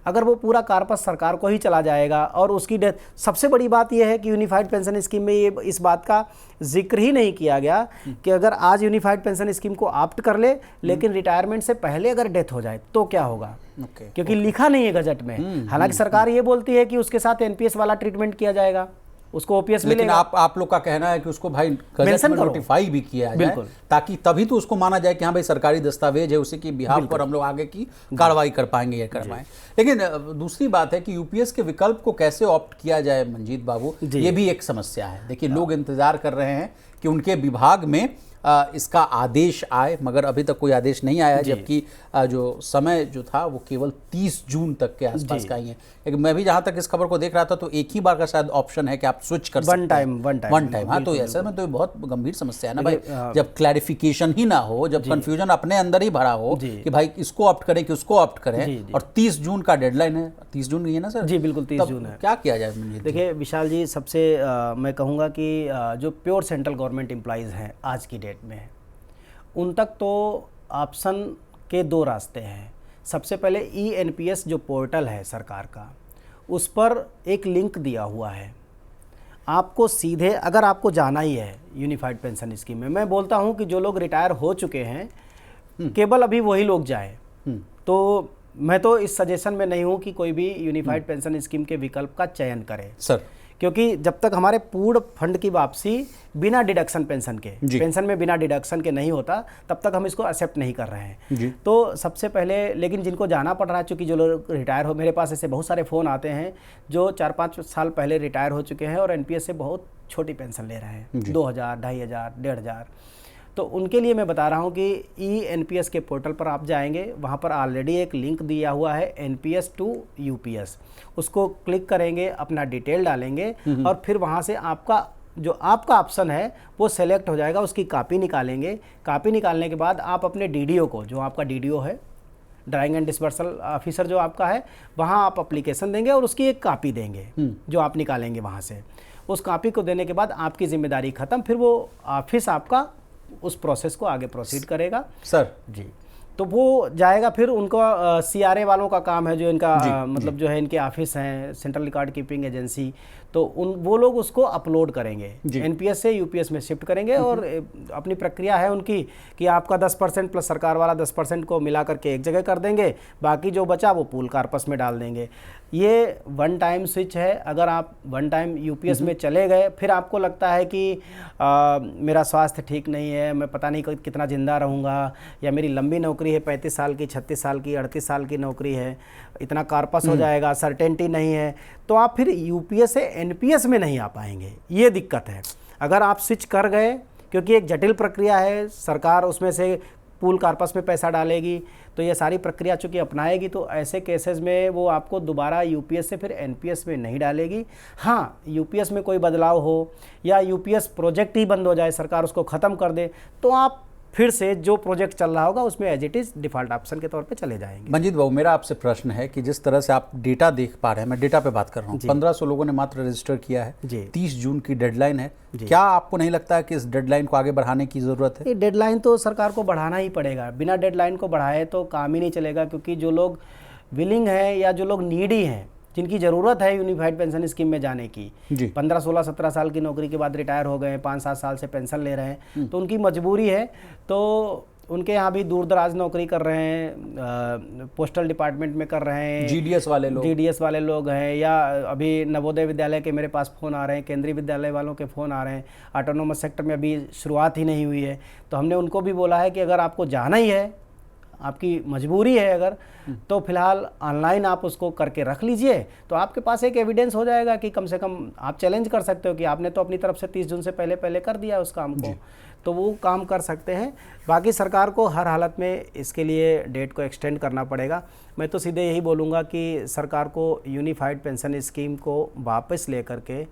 अगर वो पूरा कॉर्पस सरकार को ही चला जाएगा और उसकी डेथ, सबसे बड़ी बात यह है कि यूनिफाइड पेंशन स्कीम में ये इस बात का जिक्र ही नहीं किया गया कि अगर आज यूनिफाइड पेंशन स्कीम को ऑप्ट कर ले लेकिन रिटायरमेंट से पहले अगर डेथ हो जाए तो क्या होगा। क्योंकि लिखा नहीं है गजट में। हालांकि सरकार ये बोलती है कि उसके साथ एनपीएस वाला ट्रीटमेंट किया जाएगा, उसको ओपीएस मिलेगा। लेकिन आप लोग का कहना है कि उसको भाई गजट में नोटिफाई भी किया जाए, ताकि तभी तो उसको माना जाए कि हाँ भाई सरकारी दस्तावेज है, उसी की बिहाफ पर हम लोग आगे की कार्रवाई कर पाएंगे या कर पाएं। लेकिन दूसरी बात है कि यूपीएस के विकल्प को कैसे ऑप्ट किया जाए मंजीत बाबू, ये भी एक समस्या है। देखिए लोग इंतजार कर रहे हैं कि उनके विभाग में इसका आदेश आए, मगर अभी तक कोई आदेश नहीं आया, जबकि जो समय जो था वो केवल 30 जून तक के आसपास का ही है। लेकिन मैं भी जहाँ तक इस खबर को देख रहा था तो एक ही बार का शायद ऑप्शन है कि आप स्विच कर सकते हैं वन टाइम। हाँ, तो ऐसे में तो बहुत गंभीर समस्या है ना भाई, जब क्लैरिफिकेशन ही ना हो, जब कंफ्यूजन अपने अंदर ही भरा हो कि भाई इसको ऑप्ट करें कि उसको ऑप्ट करें, और 30 जून का डेडलाइन है। 30 जून है ना सर? जी बिल्कुल 30 जून है। क्या किया जाए? देखिए विशाल जी, सबसे मैं कहूँगा कि जो प्योर सेंट्रल गवर्नमेंट एम्प्लॉइज़ हैं आज की डेट में, उन तक तो ऑप्शन के 2 रास्ते हैं। सबसे पहले ENPS जो पोर्टल है सरकार का, उस पर एक लिंक दिया हुआ है। आपको सीधे, अगर आपको जाना ही है यूनिफाइड पेंशन स्कीम में, मैं बोलता हूं कि जो लोग रिटायर हो चुके हैं केवल अभी वही लोग जाए। तो मैं तो इस सजेशन में नहीं हूं कि कोई भी यूनिफाइड पेंशन स्कीम के विकल्प का चयन करे सर, क्योंकि जब तक हमारे पूर्ण फंड की वापसी बिना डिडक्शन पेंशन के, पेंशन में बिना डिडक्शन के नहीं होता, तब तक हम इसको एक्सेप्ट नहीं कर रहे हैं। तो सबसे पहले, लेकिन जिनको जाना पड़ रहा है, चूँकि जो लोग रिटायर हो, मेरे पास ऐसे बहुत सारे फ़ोन आते हैं जो 4-5 साल पहले रिटायर हो चुके हैं और एनपीएस से बहुत छोटी पेंशन ले रहे हैं, 2000, 2500, 1500। तो उनके लिए मैं बता रहा हूँ कि ENPS के पोर्टल पर आप जाएंगे, वहाँ पर ऑलरेडी एक लिंक दिया हुआ है NPS to UPS, उसको क्लिक करेंगे, अपना डिटेल डालेंगे और फिर वहाँ से आपका ऑप्शन है वो सेलेक्ट हो जाएगा। उसकी कॉपी निकालेंगे। कॉपी निकालने के बाद आप अपने DDO को, जो आपका DDO है, ड्राइंग एंड डिस्बर्सल ऑफिसर जो आपका है, वहाँ आप अप्लीकेशन देंगे और उसकी एक कॉपी देंगे जो आप निकालेंगे वहाँ से। उस कॉपी को देने के बाद आपकी जिम्मेदारी ख़त्म, फिर वो ऑफिस आपका उस प्रोसेस को आगे प्रोसीड करेगा सर जी। तो वो जाएगा, फिर उनको CRA वालों का काम है, जो इनका मतलब जो है इनके ऑफिस हैं, सेंट्रल रिकॉर्ड कीपिंग एजेंसी, तो वो लोग उसको अपलोड करेंगे, NPS से UPS में शिफ्ट करेंगे और अपनी प्रक्रिया है उनकी कि आपका 10% प्लस सरकार वाला 10% को मिला करके एक जगह कर देंगे, बाकी जो बचा वो पूल कॉर्पस में डाल देंगे। ये वन टाइम स्विच है। अगर आप वन टाइम UPS में चले गए, फिर आपको लगता है कि मेरा स्वास्थ्य ठीक नहीं है, मैं पता नहीं कितना ज़िंदा रहूँगा, या मेरी लंबी नौकरी नौकरी है 35 साल की, 36 साल की, 38 साल की नौकरी है, इतना कार्पस हो जाएगा, सर्टेनिटी नहीं है, तो आप फिर यूपीएस से एनपीएस में नहीं आ पाएंगे। ये दिक्कत है। अगर आप स्विच कर गए, क्योंकि एक जटिल प्रक्रिया है, सरकार उसमें से पूल कार्पस में पैसा डालेगी, तो ये सारी प्रक्रिया चूँकि अपनाएगी, तो ऐसे केसेस में वो आपको दोबारा यूपीएस से फिर एनपीएस में नहीं डालेगी। हाँ, यूपीएस में कोई बदलाव हो या यूपीएस प्रोजेक्ट ही बंद हो जाए, सरकार उसको ख़त्म कर दे, तो आप फिर से जो प्रोजेक्ट चल रहा होगा उसमें as it is default option के तौर पे चले जाएंगे। मंजीत बाबू, मेरा आपसे प्रश्न है कि जिस तरह से आप डेटा देख पा रहे हैं, मैं डेटा पे बात कर रहा हूँ, 1500 लोगों ने मात्र रजिस्टर किया है, 30 जून की डेडलाइन है। क्या आपको नहीं लगता है कि इस डेडलाइन को आगे बढ़ाने की ज़रूरत है? डेडलाइन तो सरकार को बढ़ाना ही पड़ेगा, बिना डेडलाइन को बढ़ाए तो काम ही नहीं चलेगा, क्योंकि जो लोग विलिंग है या जो लोग नीडी हैं, जिनकी ज़रूरत है यूनिफाइड पेंशन स्कीम में जाने की, 15, 16, 17 साल की नौकरी के बाद रिटायर हो गए हैं, 5-7 साल से पेंशन ले रहे हैं, तो उनकी मजबूरी है। तो उनके यहाँ भी दूर दराज नौकरी कर रहे हैं, पोस्टल डिपार्टमेंट में कर रहे हैं, जीडीएस वाले लोग हैं, या अभी नवोदय विद्यालय के मेरे पास फ़ोन आ रहे हैं, केंद्रीय विद्यालय वालों के फ़ोन आ रहे हैं, ऑटोनोमस सेक्टर में अभी शुरुआत ही नहीं हुई है। तो हमने उनको भी बोला है कि अगर आपको जाना ही है, आपकी मजबूरी है अगर, तो फिलहाल ऑनलाइन आप उसको करके रख लीजिए, तो आपके पास एक एविडेंस हो जाएगा कि कम से कम आप चैलेंज कर सकते हो कि आपने तो अपनी तरफ से 30 जून से पहले कर दिया उस काम को, तो वो काम कर सकते हैं। बाकी सरकार को हर हालत में इसके लिए डेट को एक्सटेंड करना पड़ेगा। मैं तो सीधे यही बोलूँगा कि सरकार को यूनिफाइड पेंशन स्कीम को वापस लेकर के,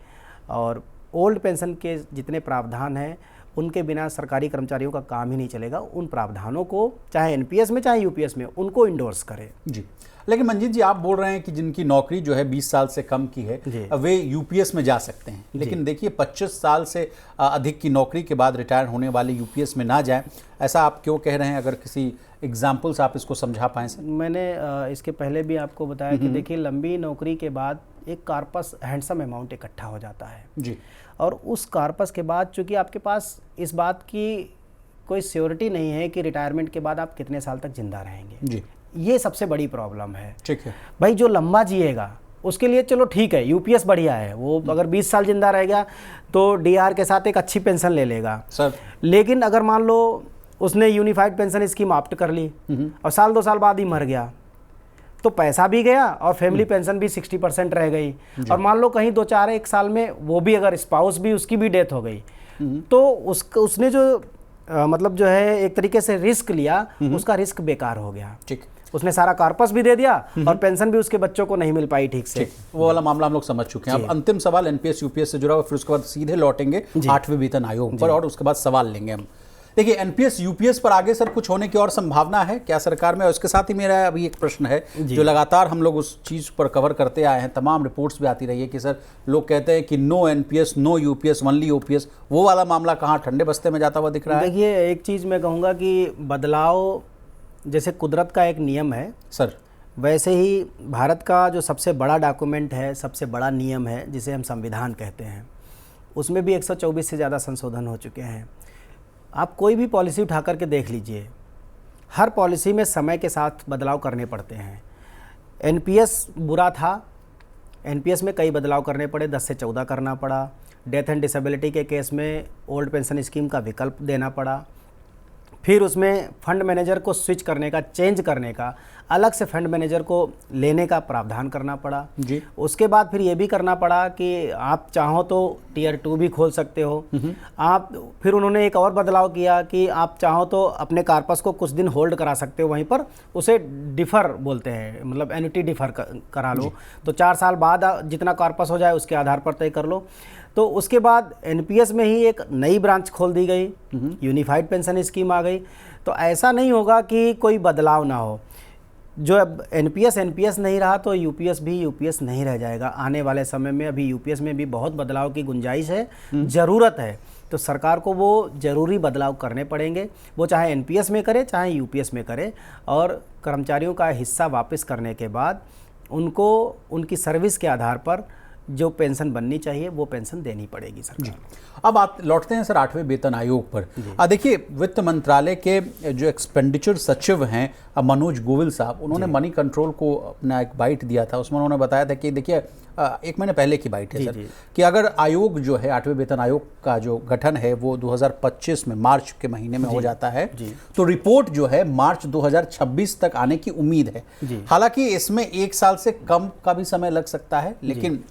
और ओल्ड पेंशन के जितने प्रावधान हैं उनके बिना सरकारी कर्मचारियों का काम ही नहीं चलेगा। उन प्रावधानों को चाहे एनपीएस में चाहे यूपीएस में उनको इंडोर्स करें। जी, लेकिन मंजीत जी, आप बोल रहे हैं कि जिनकी नौकरी जो है 20 साल से कम की है वे यूपीएस में जा सकते हैं, लेकिन देखिए 25 साल से अधिक की नौकरी के बाद रिटायर होने वाले यूपीएस में ना जाएं, ऐसा आप क्यों कह रहे हैं? अगर किसी एग्जाम्पल्स आप इसको समझा पाएँ सर। मैंने इसके पहले भी आपको बताया कि देखिए लंबी नौकरी के बाद एक कार्पस हैंडसम अमाउंट इकट्ठा हो जाता है जी, और उस कार्पस के बाद चूँकि आपके पास इस बात की कोई श्योरिटी नहीं है कि रिटायरमेंट के बाद आप कितने साल तक जिंदा रहेंगे जी, ये सबसे बड़ी प्रॉब्लम है। ठीक है भाई, जो लंबा जिएगा उसके लिए चलो ठीक है, यूपीएस बढ़िया है, वो अगर 20 साल जिंदा रहेगा तो डीआर के साथ एक अच्छी पेंशन ले लेगा सर। लेकिन अगर मान लो उसने यूनिफाइड पेंशन स्कीम ऑप्ट कर ली और साल 2 साल बाद ही मर गया, तो पैसा भी गया और फैमिली पेंशन भी 60% रह गई, और मान लो कहीं 2-4-1 साल में वो भी अगर स्पाउस भी उसकी भी डेथ हो गई, तो उसने जो मतलब जो है एक तरीके से रिस्क लिया, उसका रिस्क बेकार हो गया। ठीक, उसने सारा कार्पस भी दे दिया और पेंशन भी उसके बच्चों को नहीं मिल पाई ठीक से। वो वाला मामला हम लोग समझ चुके हैं। अब अंतिम सवाल एनपीएस यूपीएस से जुड़ा हुआ, फिर उसके बाद सीधे लौटेंगे 8वें वेतन आयोग पर और उसके बाद सवाल लेंगे हम। देखिए, एनपीएस यूपीएस पर आगे सर कुछ होने की और संभावना है क्या सरकार में? और इसके साथ ही मेरा अभी एक प्रश्न है जो लगातार हम लोग उस चीज़ पर कवर करते आए हैं, तमाम रिपोर्ट्स भी आती रही है कि सर लोग कहते हैं कि no NPS no UPS only OPS, वो वाला मामला कहाँ ठंडे बस्ते में जाता हुआ दिख रहा है? देखिए, एक चीज़ मैं कहूँगा कि बदलाव जैसे कुदरत का एक नियम है सर, वैसे ही भारत का जो सबसे बड़ा डॉक्यूमेंट है, सबसे बड़ा नियम है जिसे हम संविधान कहते हैं, उसमें भी 124 से ज़्यादा संशोधन हो चुके हैं। आप कोई भी पॉलिसी उठा करके देख लीजिए, हर पॉलिसी में समय के साथ बदलाव करने पड़ते हैं। एनपीएस बुरा था, एनपीएस में कई बदलाव करने पड़े, 10 से 14 करना पड़ा। डेथ एंड डिसेबिलिटी के केस में ओल्ड पेंशन स्कीम का विकल्प देना पड़ा। फिर उसमें फंड मैनेजर को स्विच करने का, चेंज करने का, अलग से फंड मैनेजर को लेने का प्रावधान करना पड़ा जी। उसके बाद फिर ये भी करना पड़ा कि आप चाहो तो टियर 2 भी खोल सकते हो आप। फिर उन्होंने एक और बदलाव किया कि आप चाहो तो अपने कार्पस को कुछ दिन होल्ड करा सकते हो वहीं पर, उसे डिफ़र बोलते हैं, मतलब एन्युटी डिफ़र करा लो, तो 4 साल बाद जितना कार्पस हो जाए उसके आधार पर तय कर लो। तो उसके बाद एनपीएस में ही एक नई ब्रांच खोल दी गई, यूनिफाइड पेंशन स्कीम आ गई। तो ऐसा नहीं होगा कि कोई बदलाव ना हो। जो अब एनपीएस नहीं रहा तो यूपीएस भी यूपीएस नहीं रह जाएगा आने वाले समय में। अभी यूपीएस में भी बहुत बदलाव की गुंजाइश है, ज़रूरत है, तो सरकार को वो ज़रूरी बदलाव करने पड़ेंगे, वो चाहे एनपीएस में करे चाहे यूपीएस में करे। और कर्मचारियों का हिस्सा वापस करने के बाद उनको उनकी सर्विस के आधार पर जो पेंशन बननी चाहिए वो पेंशन देनी पड़ेगी सरकार। अब आप लौटते हैं सर 8वें वेतन आयोग पर। देखिए, वित्त मंत्रालय के जो एक्सपेंडिचर सचिव हैं मनोज गोविल साहब, उन्होंने मनी कंट्रोल को अपना एक बाइट दिया था। उसमें उन्होंने बताया था कि देखिए, 1 महीने पहले की बाइट है सर, कि अगर आयोग जो है 8वें वेतन आयोग का जो गठन है वो 2025 में मार्च के महीने में हो जाता है, तो रिपोर्ट जो है मार्च 2026 तक आने की उम्मीद है। हालांकि इसमें 1 साल से कम का भी समय लग सकता है, लेकिन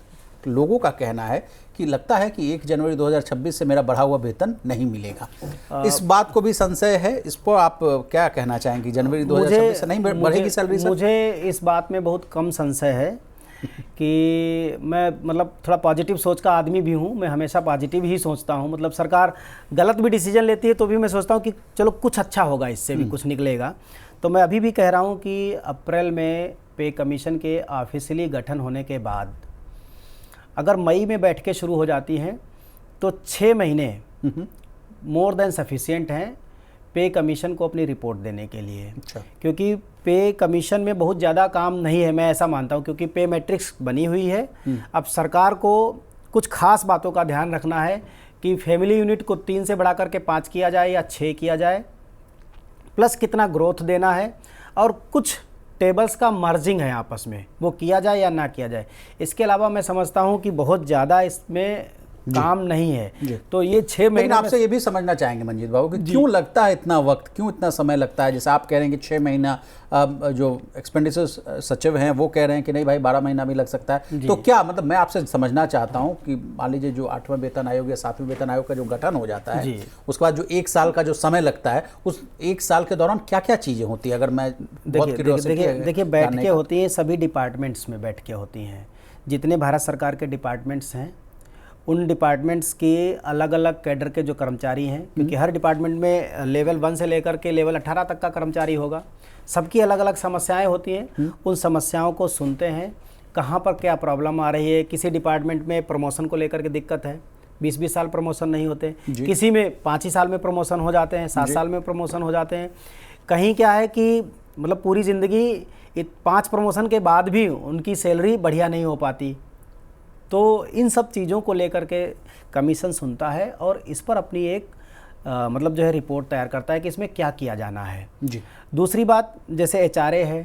लोगों का कहना है कि लगता है कि 1 जनवरी 2026 से मेरा बढ़ा हुआ वेतन नहीं मिलेगा। इस बात को भी संशय है, इस पर आप क्या कहना चाहेंगे? जनवरी 2026 से नहीं बढ़ेगी सैलरी सर? मुझे इस बात में बहुत कम संशय है कि मैं मतलब थोड़ा पॉजिटिव सोच का आदमी भी हूँ, मैं हमेशा पॉजिटिव ही सोचता हूँ। मतलब सरकार गलत भी डिसीजन लेती है तो भी मैं सोचता हूँ कि चलो कुछ अच्छा होगा, इससे भी कुछ निकलेगा। तो मैं अभी भी कह रहा हूँ कि अप्रैल में पे कमीशन के ऑफिशियली गठन होने के बाद अगर मई में बैठकें शुरू हो जाती हैं तो 6 महीने मोर देन सफिशिएंट हैं पे कमीशन को अपनी रिपोर्ट देने के लिए। क्योंकि पे कमीशन में बहुत ज़्यादा काम नहीं है, मैं ऐसा मानता हूँ, क्योंकि पे मैट्रिक्स बनी हुई है। अब सरकार को कुछ खास बातों का ध्यान रखना है कि फैमिली यूनिट को 3 से बढ़ा करके 5 किया जाए या 6 किया जाए, प्लस कितना ग्रोथ देना है, और कुछ टेबल्स का मर्जिंग है आपस में, वो किया जाए या ना किया जाए। इसके अलावा मैं समझता हूँ कि बहुत ज़्यादा इसमें काम नहीं है। तो ये 6 महीने आपसे ये भी समझना चाहेंगे मंजीत बाबू कि क्यों लगता है इतना वक्त, क्यों इतना समय लगता है? जैसे आप कह रहे हैं कि 6 महीना, जो एक्सपेंडिचर सचिव हैं वो कह रहे हैं कि नहीं भाई 12 महीना भी लग सकता है। तो क्या मतलब, मैं आपसे समझना चाहता हूँ कि मान लीजिए जो 8वां वेतन आयोग या 7वें वेतन आयोग का जो गठन हो जाता है, उसके बाद जो 1 साल का जो समय लगता है, उस 1 साल के दौरान क्या क्या चीज़ें होती है? अगर मैं देखिए बैठकें होती हैं, सभी डिपार्टमेंट्स में बैठकें होती हैं। जितने भारत सरकार के डिपार्टमेंट्स हैं उन डिपार्टमेंट्स के अलग अलग कैडर के जो कर्मचारी हैं, क्योंकि हर डिपार्टमेंट में लेवल 1 से लेकर के लेवल 18 तक का कर्मचारी होगा, सबकी अलग अलग समस्याएं होती हैं। उन समस्याओं को सुनते हैं, कहाँ पर क्या प्रॉब्लम आ रही है। किसी डिपार्टमेंट में प्रमोशन को लेकर के दिक्कत है, 20-20 साल प्रमोशन नहीं होते, किसी में 5 ही साल में प्रमोशन हो जाते हैं, 7 साल में प्रमोशन हो जाते हैं। कहीं क्या है कि मतलब पूरी ज़िंदगी 5 प्रमोशन के बाद भी उनकी सैलरी बढ़िया नहीं हो पाती। तो इन सब चीज़ों को लेकर के कमीशन सुनता है और इस पर अपनी एक मतलब जो है रिपोर्ट तैयार करता है कि इसमें क्या किया जाना है। दूसरी बात, जैसे HRA है,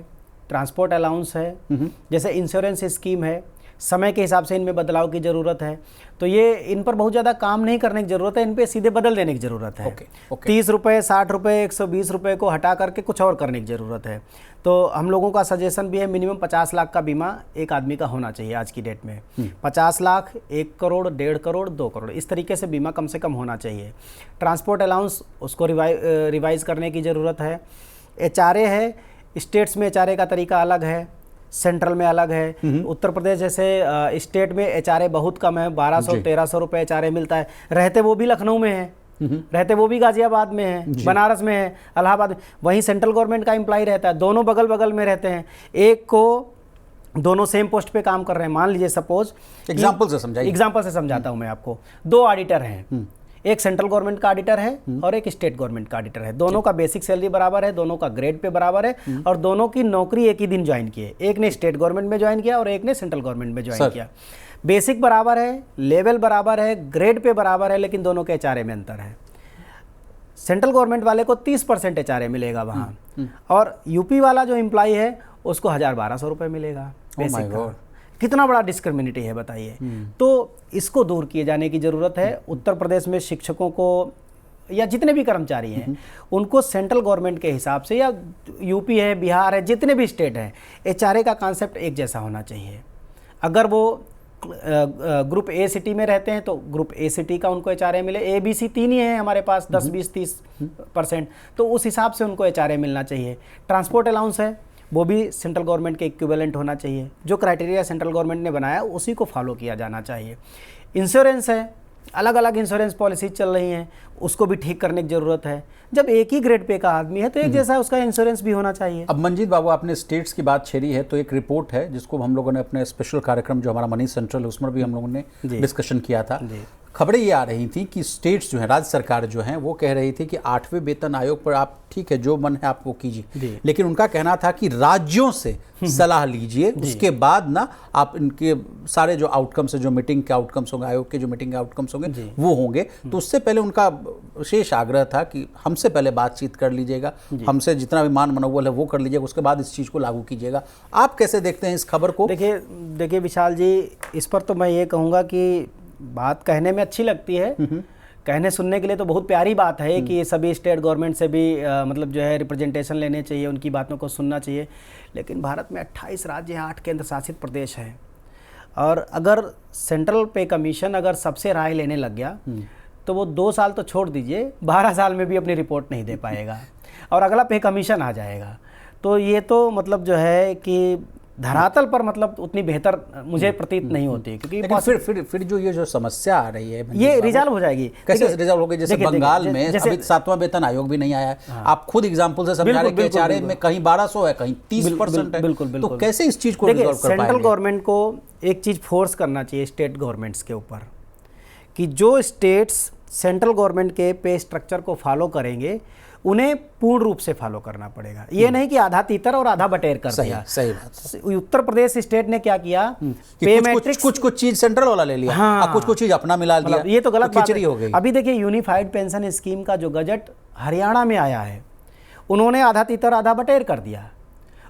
ट्रांसपोर्ट अलाउंस है, जैसे इंश्योरेंस स्कीम है, समय के हिसाब से इनमें बदलाव की ज़रूरत है। तो ये इन पर बहुत ज़्यादा काम नहीं करने की ज़रूरत है, इन पे सीधे बदल देने की ज़रूरत है। 30 रुपये, 60 रुपये, 120 रुपये को हटा करके कुछ और करने की ज़रूरत है। तो हम लोगों का सजेशन भी है मिनिमम 50 लाख का बीमा एक आदमी का होना चाहिए आज की डेट में। 50 लाख, 1 करोड़, 1.5 करोड़, 2 करोड़, इस तरीके से बीमा कम से कम होना चाहिए। ट्रांसपोर्ट अलाउंस, उसको रिवाइज़ करने की ज़रूरत है। HRA है, स्टेट्स में HRA का तरीका अलग है, सेंट्रल में अलग है। उत्तर प्रदेश जैसे स्टेट में HRA बहुत कम है, 1200-1300 रुपये HRA मिलता है। रहते वो भी लखनऊ में है, रहते वो भी गाजियाबाद में है, बनारस में है, इलाहाबाद में। वहीं सेंट्रल गवर्नमेंट का एम्प्लॉय रहता है, दोनों बगल बगल में रहते हैं। एक को दोनों सेम पोस्ट पे काम कर रहे हैं। मान लीजिए सपोज, एग्जाम्पल से समझाता हूँ मैं आपको। 2 ऑडिटर हैं, एक सेंट्रल गवर्नमेंट का ऑडिटर है और एक स्टेट गवर्नमेंट का ऑडिटर है। दोनों का बेसिक सैलरी बराबर है, दोनों का ग्रेड पे बराबर है, और दोनों की नौकरी एक ही दिन ज्वाइन किए। एक ने स्टेट गवर्नमेंट में ज्वाइन किया और एक ने सेंट्रल गवर्नमेंट में ज्वाइन किया। बेसिक बराबर है, लेवल बराबर है, ग्रेड पे बराबर है, लेकिन दोनों के HRA में अंतर है। सेंट्रल गवर्नमेंट वाले को 30% HRA मिलेगा वहाँ, और यूपी वाला जो एम्प्लॉय है उसको 1000-1200 रुपये मिलेगा बेसिक का। कितना बड़ा डिस्क्रिमिनेटी है बताइए। तो इसको दूर किए जाने की ज़रूरत है। उत्तर प्रदेश में शिक्षकों को या जितने भी कर्मचारी हैं उनको सेंट्रल गवर्नमेंट के हिसाब से, या यूपी है, बिहार है, जितने भी स्टेट हैं, HRA का कॉन्सेप्ट एक जैसा होना चाहिए। अगर वो ग्रुप A सिटी में रहते हैं तो ग्रुप A सिटी का उनको HRA मिले। ABC 3 ही है हमारे पास, 10, 20, 30%, तो उस हिसाब से उनको HRA मिलना चाहिए। ट्रांसपोर्ट अलाउंस है, वो भी सेंट्रल गवर्नमेंट के इक्विवेलेंट होना चाहिए। जो क्राइटेरिया सेंट्रल गवर्नमेंट ने बनाया उसी को फॉलो किया जाना चाहिए। इंश्योरेंस है, अलग अलग इंश्योरेंस पॉलिसी चल रही हैं, उसको भी ठीक करने की ज़रूरत है। जब एक ही ग्रेड पे का आदमी है तो एक जैसा उसका इंश्योरेंस भी होना चाहिए। अब मंजीत बाबू, आपने स्टेट्स की बात छेड़ी है, तो एक रिपोर्ट है जिसको हम लोगों ने अपने स्पेशल कार्यक्रम जो हमारा मनी सेंट्रल है उसमें भी हम लोगों ने डिस्कशन किया था। खबरें ये आ रही थी कि स्टेट्स जो है, राज्य सरकार जो है, वो कह रही थी कि 8वें वेतन आयोग पर आप ठीक है जो मन है आप वो कीजिए, लेकिन उनका कहना था कि राज्यों से सलाह लीजिए, उसके बाद ना आप इनके सारे जो आउटकम्स है, जो मीटिंग के आउटकम्स होंगे, आयोग के जो मीटिंग के आउटकम्स होंगे वो होंगे। तो उससे पहले उनका विशेष आग्रह था कि हमसे पहले बातचीत कर लीजिएगा, हमसे जितना भी मान मनोबल है वो कर लीजिएगा, उसके बाद इस चीज़ को लागू कीजिएगा। आप कैसे देखते हैं इस खबर को? देखिए विशाल जी, इस पर तो मैं ये कहूँगा कि बात कहने में अच्छी लगती है, कहने सुनने के लिए तो बहुत प्यारी बात है कि सभी स्टेट गवर्नमेंट से भी मतलब जो है रिप्रेजेंटेशन लेने चाहिए, उनकी बातों को सुनना चाहिए। लेकिन भारत में 28 राज्य हैं, 8 केंद्र शासित प्रदेश हैं, और अगर सेंट्रल पे कमीशन अगर सबसे राय लेने लग गया तो वो 2 साल तो छोड़ दीजिए, 12 साल में भी अपनी रिपोर्ट नहीं दे पाएगा और अगला पे कमीशन आ जाएगा। तो ये तो मतलब जो है कि धरातल पर मतलब उतनी बेहतर मुझे प्रतीत नहीं होती, क्योंकि लेकिन फिर जो ये जो समस्या आ रही है ये रिजॉल्व हो जाएगी। कैसे रिजॉल्व होगी? जैसे बंगाल में अभी 7वां वेतन आयोग भी नहीं आया है। आप खुद एग्जांपल से समझा रहे हैं कि HRA में कहीं 1200 है, कहीं 30% है। बिल्कुल। तो कैसे इस चीज को रिजॉल्व कर पाएंगे? सेंट्रल गवर्नमेंट को एक चीज फोर्स करना चाहिए स्टेट गवर्नमेंट्स के ऊपर कि जो स्टेट्स सेंट्रल गवर्नमेंट के पे स्ट्रक्चर को फॉलो करेंगे उन्हें पूर्ण रूप से फॉलो करना पड़ेगा। ये नहीं कि आधा तीतर और आधा बटेर कर दिया। सही बात। उत्तर प्रदेश स्टेट ने क्या किया कि पे मैट्रिक्स कुछ चीज सेंट्रल वाला ले लिया, हाँ, कुछ चीज अपना मिला दिया। ये तो गलत खिचड़ी हो गई। अभी देखिए यूनिफाइड पेंशन स्कीम का जो गजट हरियाणा में आया है, उन्होंने आधा तीतर आधा बटेर कर दिया।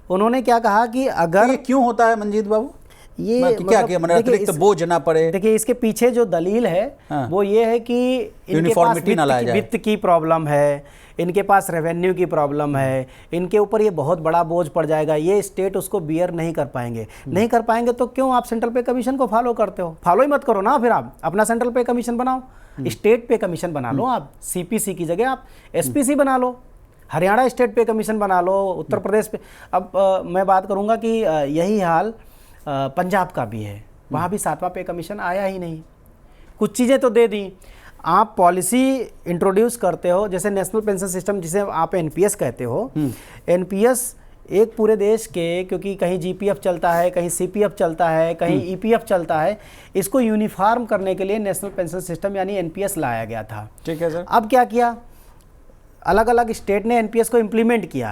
उन्होंने क्या कहा कि अगर ये क्यों होता है मंजीत बाबू? ये क्या किया मैंने अतिरिक्त बोझ ना पड़े? देखिए इसके पीछे जो दलील है वो ये है कि इनके पास वित्त की प्रॉब्लम है, इनके पास रेवेन्यू की प्रॉब्लम है, इनके ऊपर ये बहुत बड़ा बोझ पड़ जाएगा, ये स्टेट उसको बियर नहीं कर पाएंगे। नहीं कर पाएंगे तो क्यों आप सेंट्रल पे कमीशन को फॉलो करते हो? फॉलो ही मत करो ना, फिर आप अपना सेंट्रल पे कमीशन बनाओ, स्टेट पे कमीशन बना लो। आप CPC की जगह आप SPC बना लो, हरियाणा स्टेट पे कमीशन बना लो, उत्तर प्रदेश पे। अब मैं बात करूँगा कि यही हाल पंजाब का भी है, वहाँ भी 7वां पे कमीशन आया ही नहीं। कुछ चीज़ें तो दे दी, आप पॉलिसी इंट्रोड्यूस करते हो, जैसे नेशनल पेंशन सिस्टम जिसे आप NPS कहते हो। NPS एक पूरे देश के, क्योंकि कहीं GPF चलता है, कहीं CPF चलता है, कहीं EPF चलता है, इसको यूनिफॉर्म करने के लिए नेशनल पेंशन सिस्टम यानी NPS लाया गया था। ठीक है सर। अब क्या किया, अलग अलग स्टेट ने NPS को इम्प्लीमेंट किया।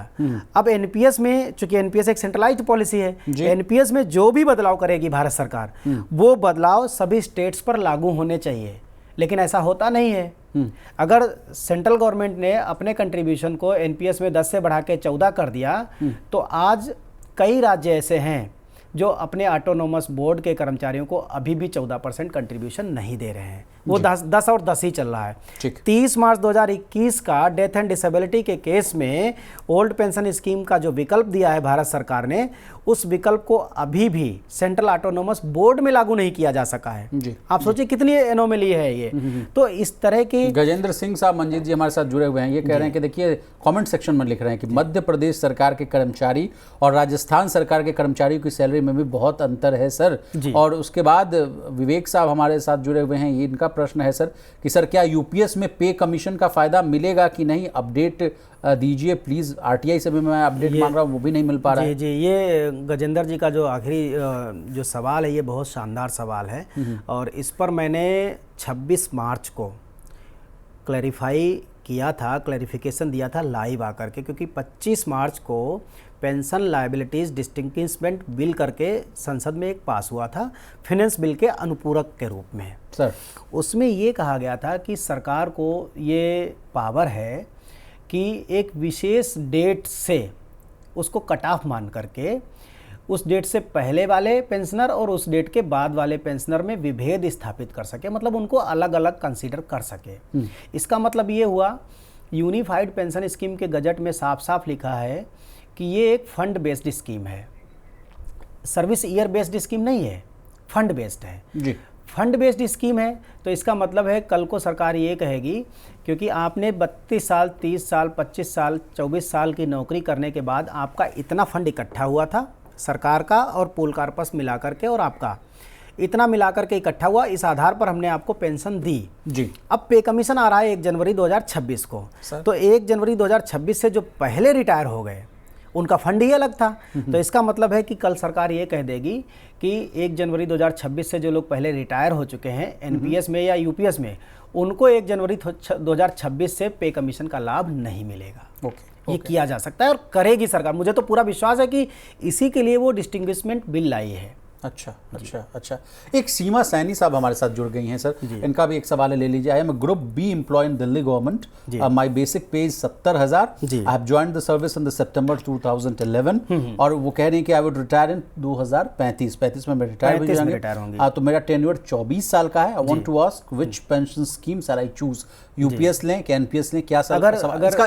अब NPS में, चूंकि NPS एक सेंट्रलाइज्ड पॉलिसी है, NPS में जो भी बदलाव करेगी भारत सरकार, वो बदलाव सभी स्टेट्स पर लागू होने चाहिए। लेकिन ऐसा होता नहीं है। अगर सेंट्रल गवर्नमेंट ने अपने कंट्रीब्यूशन को NPS में 10 से बढ़ा के 14 कर दिया, तो आज कई राज्य ऐसे हैं जो अपने ऑटोनोमस बोर्ड के कर्मचारियों को अभी भी 14% कंट्रीब्यूशन नहीं दे रहे हैं। वो 10 और 10 ही चल रहा है। 30 मार्च 2021 का डेथ एंड डिसेबिलिटी के केस में ओल्ड पेंशन स्कीम का जो विकल्प दिया है भारत सरकार ने, उस विकल्प को अभी भी सेंट्रल ऑटोनोमस बोर्ड में लागू नहीं किया जा सका है। आप सोचिए कितनी एनोमली है ये। तो इस तरह की गजेंद्र सिंह साहब मंजीत जी हमारे साथ जुड़े हुए हैं, ये कह रहे हैं कि देखिए कमेंट सेक्शन में लिख रहे हैं कि मध्य प्रदेश सरकार के कर्मचारी और राजस्थान सरकार के कर्मचारियों की सैलरी में भी बहुत अंतर है सर। और उसके बाद विवेक साहब हमारे साथ जुड़े हुए हैं, इनका प्रश्न है सर कि सर क्या UPS में पे कमीशन का फायदा मिलेगा कि नहीं, अपडेट दीजिए प्लीज। RTI से भी मैं अपडेट मांग रहा हूँ, वो भी नहीं मिल पा रहा है। जी, ये गजेंद्र जी का जो आखिरी जो सवाल है, ये बहुत शानदार सवाल है, और इस पर मैंने 26 मार्च को क्लैरिफाई किया था, क्लैरिफिकेशन दिया था लाइव आकर के, क्योंकि 25 मार्च को पेंशन लायबिलिटीज़ डिस्टिंग्विशमेंट बिल करके संसद में एक पास हुआ था, फाइनेंस बिल के अनुपूरक के रूप में सर। उसमें ये कहा गया था कि सरकार को ये पावर है कि एक विशेष डेट से उसको कट ऑफ मान करके उस डेट से पहले वाले पेंशनर और उस डेट के बाद वाले पेंशनर में विभेद स्थापित कर सके, मतलब उनको अलग अलग कंसीडर कर सके। इसका मतलब ये हुआ, यूनिफाइड पेंशन स्कीम के गजट में साफ साफ लिखा है कि ये एक फंड बेस्ड स्कीम है, सर्विस ईयर बेस्ड स्कीम नहीं है, फंड बेस्ड है जी। फंड बेस्ड स्कीम है तो इसका मतलब है कल को सरकार ये कहेगी, क्योंकि आपने 32 साल, 30 साल, 25 साल, 24 साल की नौकरी करने के बाद आपका इतना फंड इकट्ठा हुआ था सरकार का और पूल कार्पस मिला करके और आपका, इतना मिलाकर के इकट्ठा हुआ, इस आधार पर हमने आपको पेंशन दी जी। अब पे कमीशन आ रहा है 1 जनवरी 2026 को, तो 1 जनवरी 2026 से जो पहले रिटायर हो गए उनका फंड ही अलग था। तो इसका मतलब है कि कल सरकार ये कह देगी कि 1 जनवरी 2026 से जो लोग पहले रिटायर हो चुके हैं एनपीएस में या यूपीएस में, उनको 1 जनवरी 2026 से पे कमीशन का लाभ नहीं मिलेगा। ये किया जा सकता है और करेगी सरकार। मुझे तो पूरा विश्वास है कि इसी के लिए वो डिस्टिंग्विशमेंट बिल लाई है। अच्छा। एक सीमा सैनी साहब हमारे साथ जुड़ गई हैं सर, इनका भी एक सवाल है, ले लीजिए। I am group B employ in Delhi government, my basic pay is 70,000, I have joined the service in the September 2011 और वो कह रही हैं कि आई वुड रिटायर इन 2035 में मैं रिटायर हो जाऊंगी। तो मेरा टेन्योर 24 साल का है। I want to ask which pension scheme shall I choose, UPS लें कि एनपीएस लें, क्या अगर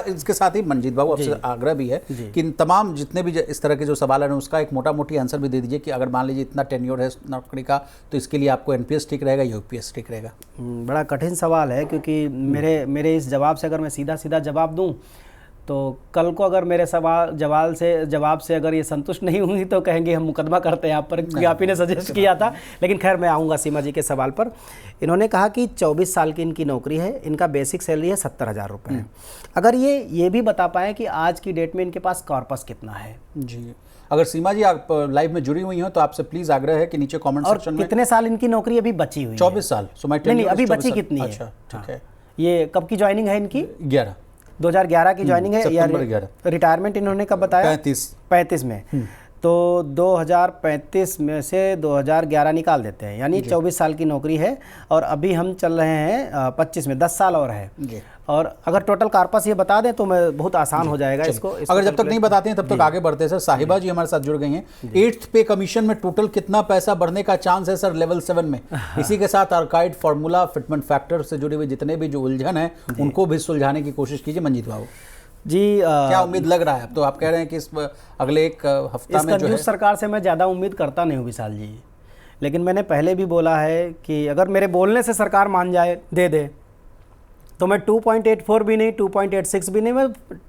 इसके साथ ही मंजीत बाबू आपसे आग्रह भी है कि तमाम जितने भी इस तरह के जो सवाल है उसका एक मोटा मोटी आंसर भी दे दीजिए कि अगर मान लीजिए इतना टेन्योर है नौकरी का तो इसके लिए आपको एनपीएस ठीक रहेगा या यूपीएस ठीक रहेगा? बड़ा कठिन सवाल है, क्योंकि मेरे इस जवाब से अगर मैं सीधा जवाब दूं तो कल को अगर मेरे जवाब से अगर ये संतुष्ट नहीं हुई तो कहेंगे हम मुकदमा करते हैं आप पर, क्योंकि आप ही ने सजेस्ट किया था। लेकिन खैर मैं आऊँगा सीमा जी के सवाल पर। इन्होंने कहा कि 24 साल की इनकी नौकरी है, इनका बेसिक सैलरी है 70,000 रुपये है। अगर ये भी बता पाएँ कि आज की डेट में इनके पास कॉर्पस कितना है। जी, अगर सीमा जी आप लाइव में जुड़ी हुई हो तो आपसे प्लीज आग्रह है कि नीचे कमेंट सेक्शन में कितने साल इनकी नौकरी अभी बची हुई है? 24 साल। नहीं, अभी बची कितनी है? अच्छा, ठीक है। ये कब की ज्वाइनिंग है इनकी? 2011 की ज्वाइनिंग है या रिटायरमेंट इन्होंने कब बताया? 35 में। तो 2035 में से 2011 निकाल देते हैं, यानी 24 साल की नौकरी है और अभी हम चल रहे हैं 25 में, 10 साल और है। और अगर टोटल कार्पस ये बता दें तो मैं बहुत आसान हो जाएगा इसको अगर जब तक नहीं बताते हैं तब तक आगे बढ़ते हैं सर। साहिबा जी हमारे साथ जुड़ गई हैं। 8th पे कमीशन में टोटल कितना पैसा बढ़ने का चांस है सर लेवल 7 में? इसी के साथ आर्काइड फार्मूला फिटमेंट फैक्टर से जुड़े हुए जितने भी जो उलझन है उनको भी सुलझाने की कोशिश कीजिए मंजीत बाबू जी। क्या उम्मीद लग रहा है? अब तो आप कह रहे हैं कि इस अगले एक हफ्ता में जो है सरकार से मैं ज़्यादा उम्मीद करता नहीं हूँ विशाल जी, लेकिन मैंने पहले भी बोला है कि अगर मेरे बोलने से सरकार मान जाए, दे तो मैं 2.84 भी नहीं, 2.86 भी नहीं, मैं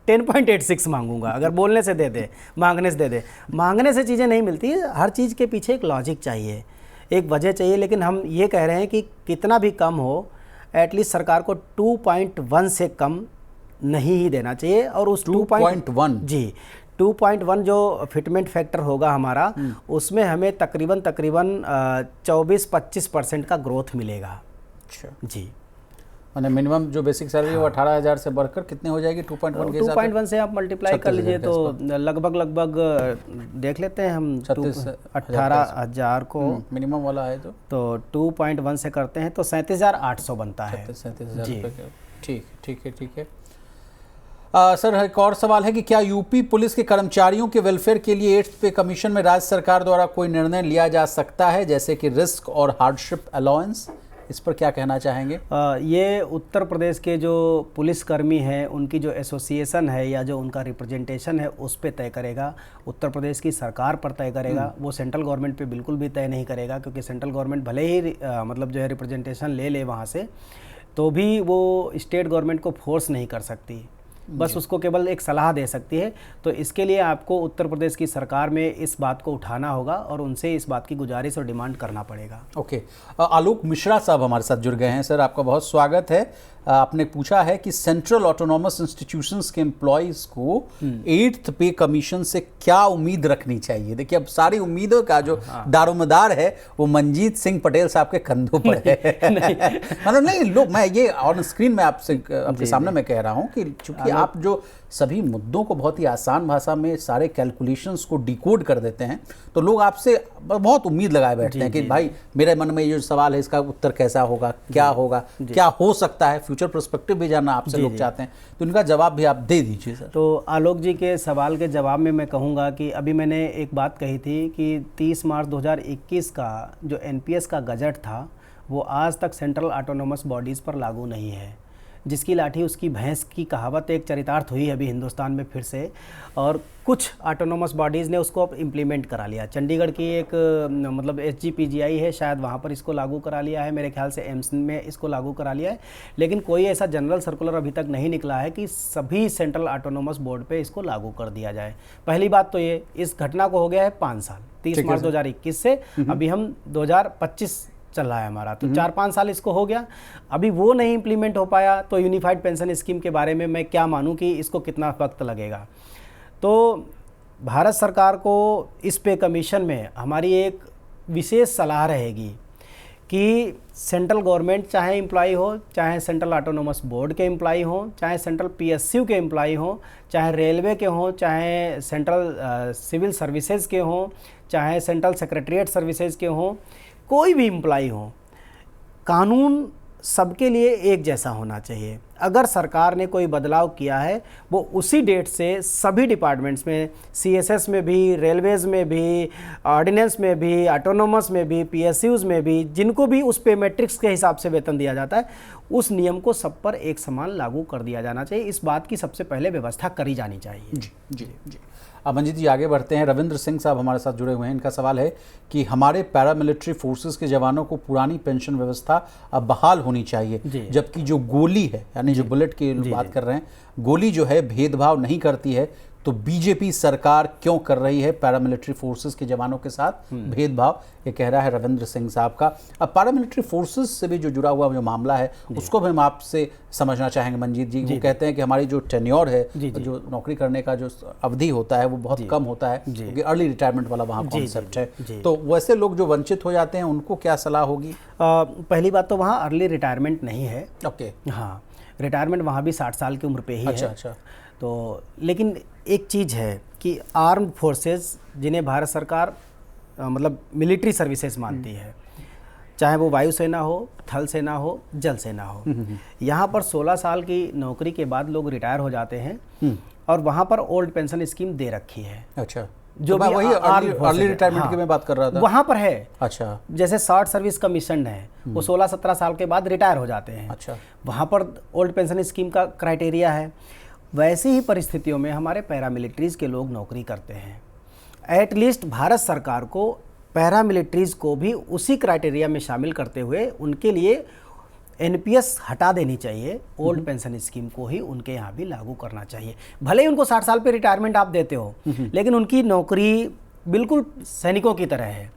10.86 मांगूंगा। अगर बोलने से दे दे, मांगने से दे दे। मांगने से चीज़ें नहीं मिलती, हर चीज़ के पीछे एक लॉजिक चाहिए, एक वजह चाहिए। लेकिन हम ये कह रहे हैं कि कितना भी कम हो, एटलीस्ट सरकार को 2.1 से कम नहीं ही देना चाहिए। और उस 2.1 जी 2.1 जो फिटमेंट फैक्टर होगा हमारा, उसमें हमें तकरीबन 24-25% का ग्रोथ मिलेगा। अच्छा जी, मैंने मिनिमम जो बेसिक सैलरी है वो 18,000 से बढ़कर कितने हो जाएगी? 2.1 के हिसाब से 2.1 से आप मल्टीप्लाई कर लीजिए तो लगभग देख लेते हैं हम 18,000 को मिनिमम वाला है तो 2.1 से करते हैं तो 37,800 बनता है। 37,000 ठीक है। सर एक और सवाल है कि क्या यूपी पुलिस के कर्मचारियों के वेलफेयर के लिए 8th पे कमीशन में राज्य सरकार द्वारा कोई निर्णय लिया जा सकता है, जैसे कि रिस्क और हार्डशिप अलाउंस? इस पर क्या कहना चाहेंगे? ये उत्तर प्रदेश के जो पुलिसकर्मी हैं उनकी जो एसोसिएशन है या जो उनका रिप्रेजेंटेशन है उस पे तय करेगा, उत्तर प्रदेश की सरकार पर तय करेगा। वो सेंट्रल गवर्नमेंट पे बिल्कुल भी तय नहीं करेगा, क्योंकि सेंट्रल गवर्नमेंट भले ही मतलब जो है रिप्रेजेंटेशन ले वहाँ से, तो भी वो स्टेट गवर्नमेंट को फोर्स नहीं कर सकती, बस उसको केवल एक सलाह दे सकती है। तो इसके लिए आपको उत्तर प्रदेश की सरकार में इस बात को उठाना होगा और उनसे इस बात की गुजारिश और डिमांड करना पड़ेगा। ओके। आलोक मिश्रा साहब हमारे साथ जुड़ गए हैं। सर आपका बहुत स्वागत है। आपने पूछा है कि सेंट्रल ऑटोनॉमस इंस्टीट्यूशंस के एम्प्लॉयज़ को 8th पे कमीशन से क्या उम्मीद रखनी चाहिए? देखिए अब सारी उम्मीदों का जो दारोमदार है वो मंजीत सिंह पटेल साहब के कंधों पर है। मतलब नहीं लोग, मैं ये ऑन स्क्रीन में आपके सामने मैं कह रहा हूँ कि चूंकि आप जो सभी मुद्दों को बहुत ही आसान भाषा में सारे कैलकुलेशंस को डिकोड कर देते हैं तो लोग आपसे बहुत उम्मीद लगाए बैठते हैं कि भाई मेरे मन में ये जो सवाल है इसका उत्तर कैसा होगा, क्या होगा, क्या हो सकता है, फ्यूचर पर्सपेक्टिव भी जानना आपसे लोग चाहते हैं, तो इनका जवाब भी आप दे दीजिए सर। तो आलोक जी के सवाल के जवाब में मैं कहूँगा कि अभी मैंने एक बात कही थी कि 30 मार्च 2021 का जो एनपीएस का गजट था वो आज तक सेंट्रल ऑटोनोमस बॉडीज़ पर लागू नहीं है। जिसकी लाठी उसकी भैंस की कहावत एक चरितार्थ हुई है अभी हिंदुस्तान में फिर से, और कुछ ऑटोनोमस बॉडीज़ ने उसको अब इम्प्लीमेंट करा लिया। चंडीगढ़ की एक मतलब एसजीपीजीआई है, शायद वहाँ पर इसको लागू करा लिया है, मेरे ख्याल से एम्स में इसको लागू करा लिया है, लेकिन कोई ऐसा जनरल सर्कुलर अभी तक नहीं निकला है कि सभी सेंट्रल ऑटोनोमस बोर्ड पे इसको लागू कर दिया जाए। पहली बात तो ये, इस घटना को हो गया है 5 साल। 30 मार्च 2021 से अभी हम 2025 चल रहा है हमारा, तो 4-5 साल इसको हो गया, अभी वो नहीं इम्प्लीमेंट हो पाया। तो यूनिफाइड पेंशन स्कीम के बारे में मैं क्या मानूं कि इसको कितना वक्त लगेगा। तो भारत सरकार को इस पे कमीशन में हमारी एक विशेष सलाह रहेगी कि सेंट्रल गवर्नमेंट चाहे एम्प्लॉई हो, चाहे सेंट्रल ऑटोनोमस बोर्ड के एम्प्लॉई हो, चाहे सेंट्रल पीएसयू के एम्प्लॉई हो, चाहे रेलवे के हों, चाहे सेंट्रल सिविल सर्विसेज के हों, चाहे सेंट्रल सेक्रेटरीट सर्विसेज के हों, कोई भी एम्प्लॉई हो, कानून सबके लिए एक जैसा होना चाहिए। अगर सरकार ने कोई बदलाव किया है वो उसी डेट से सभी डिपार्टमेंट्स में, सीएसएस में भी, रेलवेज़ में भी, ऑर्डिनेंस में भी, ऑटोनोमस में भी, पीएसयूज़ में भी, जिनको भी उस पे मैट्रिक्स के हिसाब से वेतन दिया जाता है, उस नियम को सब पर एक समान लागू कर दिया जाना चाहिए। इस बात की सबसे पहले व्यवस्था करी जानी चाहिए। जी जी जी। अब मंजीत जी आगे बढ़ते हैं। रविंद्र सिंह साहब हमारे साथ जुड़े हुए हैं। इनका सवाल है कि हमारे पैरामिलिट्री फोर्सेस के जवानों को पुरानी पेंशन व्यवस्था अब बहाल होनी चाहिए, जबकि जो गोली है, यानी जो बुलेट की बात कर रहे हैं, गोली जो है भेदभाव नहीं करती है, तो बीजेपी सरकार क्यों कर रही है पैरामिलिट्री फोर्सेस के जवानों के साथ भेदभाव? ये कह रहा है रविंद्र सिंह साहब का। अब पैरामिलिट्री फोर्सेस से भी जो जुड़ा हुआ जो मामला है उसको भी हम आपसे समझना चाहेंगे मंजीत जी। वो कहते हैं कि हमारी जो टेन्योर है, जो नौकरी करने का जो अवधि होता है वो बहुत कम होता है, क्योंकि अर्ली रिटायरमेंट वाला वहाँ कॉन्सेप्ट है। तो वैसे लोग जो वंचित हो जाते हैं उनको क्या सलाह होगी? पहली बात तो वहाँ अर्ली रिटायरमेंट नहीं है। ओके, हाँ, रिटायरमेंट वहाँ भी 60 साल की उम्र पे ही है। अच्छा। तो लेकिन एक चीज़ है कि आर्म्ड फोर्सेस जिन्हें भारत सरकार मतलब मिलिट्री सर्विसेज मानती है, चाहे वो वायुसेना हो, थल सेना हो, जल सेना हो, यहाँ पर 16 साल की नौकरी के बाद लोग रिटायर हो जाते हैं और वहाँ पर ओल्ड पेंशन स्कीम दे रखी है। अच्छा, जो तो वही अर्ली रिटायरमेंट की मैं बात कर रहा था, वहाँ पर है। अच्छा, जैसे शॉर्ट सर्विस कमीशन है, वो 16-17 साल के बाद रिटायर हो जाते हैं। अच्छा, वहाँ पर ओल्ड पेंशन स्कीम का क्राइटेरिया है। वैसी ही परिस्थितियों में हमारे पैरामिलिट्रीज़ के लोग नौकरी करते हैं। एटलीस्ट भारत सरकार को पैरामिलिट्रीज़ को भी उसी क्राइटेरिया में शामिल करते हुए उनके लिए एनपीएस हटा देनी चाहिए, ओल्ड पेंशन स्कीम को ही उनके यहाँ भी लागू करना चाहिए। भले ही उनको 60 साल पे रिटायरमेंट आप देते हो, लेकिन उनकी नौकरी बिल्कुल सैनिकों की तरह है।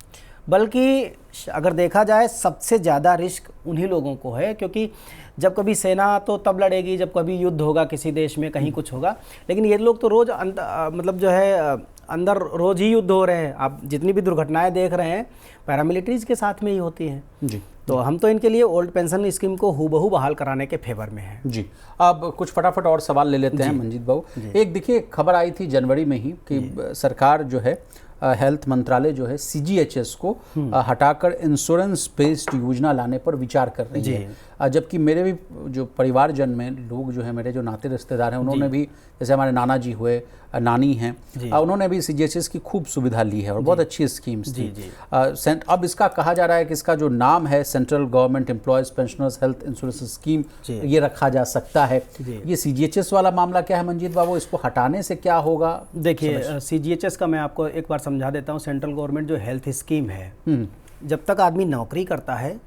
बल्कि अगर देखा जाए सबसे ज़्यादा रिस्क उन्हीं लोगों को है, क्योंकि जब कभी सेना तो तब लड़ेगी जब कभी युद्ध होगा किसी देश में, कहीं कुछ होगा, लेकिन ये लोग तो रोज़ मतलब जो है अंदर रोज़ ही युद्ध हो रहे हैं। आप जितनी भी दुर्घटनाएं देख रहे हैं पैरामिलिट्रीज़ के साथ में ही होती हैं जी। तो हम तो इनके लिए ओल्ड पेंशन स्कीम को हूबहू बहाल कराने के फेवर में हैं जी। अब कुछ फटाफट और सवाल ले लेते हैं मंजीत बाबू। एक देखिए खबर आई थी जनवरी में ही कि सरकार जो है हेल्थ मंत्रालय जो है सीजीएचएस को हटाकर इंश्योरेंस बेस्ड योजना लाने पर विचार कर रही है। जबकि मेरे भी जो परिवारजन में लोग जो है, मेरे जो नाते रिश्तेदार हैं, उन्होंने भी, जैसे हमारे नाना जी हुए, नानी हैं, उन्होंने भी सीजीएचएस की खूब सुविधा ली है और बहुत अच्छी स्कीम्स थी। अब इसका कहा जा रहा है कि इसका जो नाम है central government employees pensioners health insurance scheme, ये रखा जा सकता है। ये सीजीएचएस वाला मामला क्या है मंजीत बाबू, इसको हटाने से क्या होगा? देखिए, सीजीएचएस का मैं आपको एक बार समझा देता हूँ। सेंट्रल गवर्नमेंट जो हेल्थ स्कीम है, जब तक आदमी नौकरी करता है,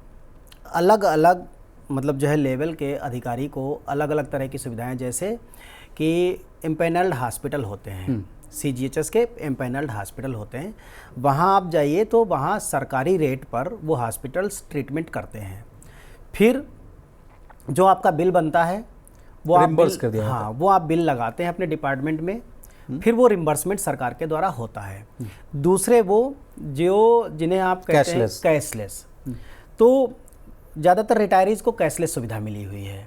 अलग अलग मतलब जो है लेवल के अधिकारी को अलग अलग तरह की सुविधाएं, जैसे कि एम्पैनल्ड हॉस्पिटल होते हैं, सीजीएचएस के एम्पैनल्ड हॉस्पिटल होते हैं, वहाँ आप जाइए तो वहाँ सरकारी रेट पर वो हॉस्पिटल्स ट्रीटमेंट करते हैं। फिर जो आपका बिल बनता है वो आप वो आप बिल लगाते हैं अपने डिपार्टमेंट में, फिर वो रिम्बर्समेंट सरकार के द्वारा होता है। दूसरे वो जो जिन्हें आप कहते हैं कैशलेस, तो ज़्यादातर रिटायरीज़ को कैशलेस सुविधा मिली हुई है,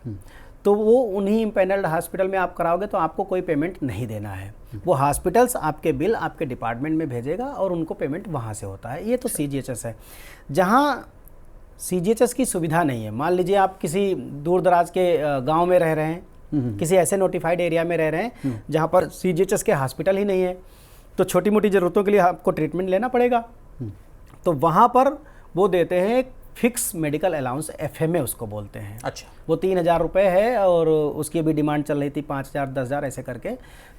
तो वो उन्हीं इम्पैनल्ड हॉस्पिटल में आप कराओगे तो आपको कोई पेमेंट नहीं देना है। वो हॉस्पिटल्स आपके बिल आपके डिपार्टमेंट में भेजेगा और उनको पेमेंट वहाँ से होता है। ये तो सीजीएचएस है। जहाँ सीजीएचएस की सुविधा नहीं है, मान लीजिए आप किसी दूर दराज के गाँव में रह रहे हैं, किसी ऐसे नोटिफाइड एरिया में रह रहे हैं जहाँ पर सीजीएचएस के हॉस्पिटल ही नहीं है, तो छोटी मोटी ज़रूरतों के लिए आपको ट्रीटमेंट लेना पड़ेगा। तो वहाँ पर वो देते हैं फिक्स मेडिकल अलाउंस, एफएमए उसको बोलते हैं। अच्छा, वो 3000 रुपये है और उसकी भी डिमांड चल रही थी 5000, 10,000 ऐसे करके।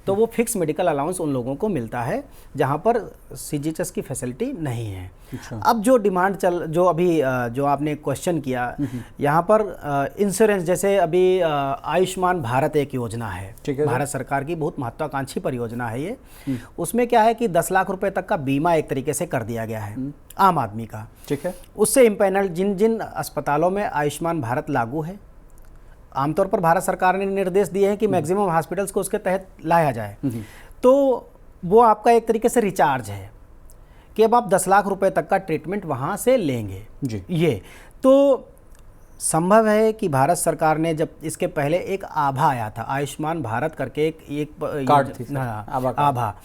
तो वो फिक्स मेडिकल अलाउंस उन लोगों को मिलता है जहाँ पर सीजीएचएस की फैसिलिटी नहीं है। अच्छा। अब जो डिमांड जो अभी जो आपने क्वेश्चन किया, यहाँ पर इंश्योरेंस, जैसे अभी आयुष्मान भारत एक योजना है, भारत सरकार की बहुत महत्वाकांक्षी परियोजना है ये। उसमें क्या है कि 10 लाख रुपए तक का बीमा एक तरीके से कर दिया गया है आम आदमी का। ठीक है। उससे इम्पैनल जिन जिन अस्पतालों में आयुष्मान भारत लागू है, आमतौर पर भारत सरकार ने निर्देश दिए हैं कि मैक्सिमम हॉस्पिटल्स को उसके तहत लाया जाए, तो वो आपका एक तरीके से रिचार्ज है कि अब आप 10 लाख रुपए तक का ट्रीटमेंट वहाँ से लेंगे जी। ये तो संभव है कि भारत सरकार ने, जब इसके पहले एक आभा आया था, आयुष्मान भारत करके एक कार्ड थी, आभा,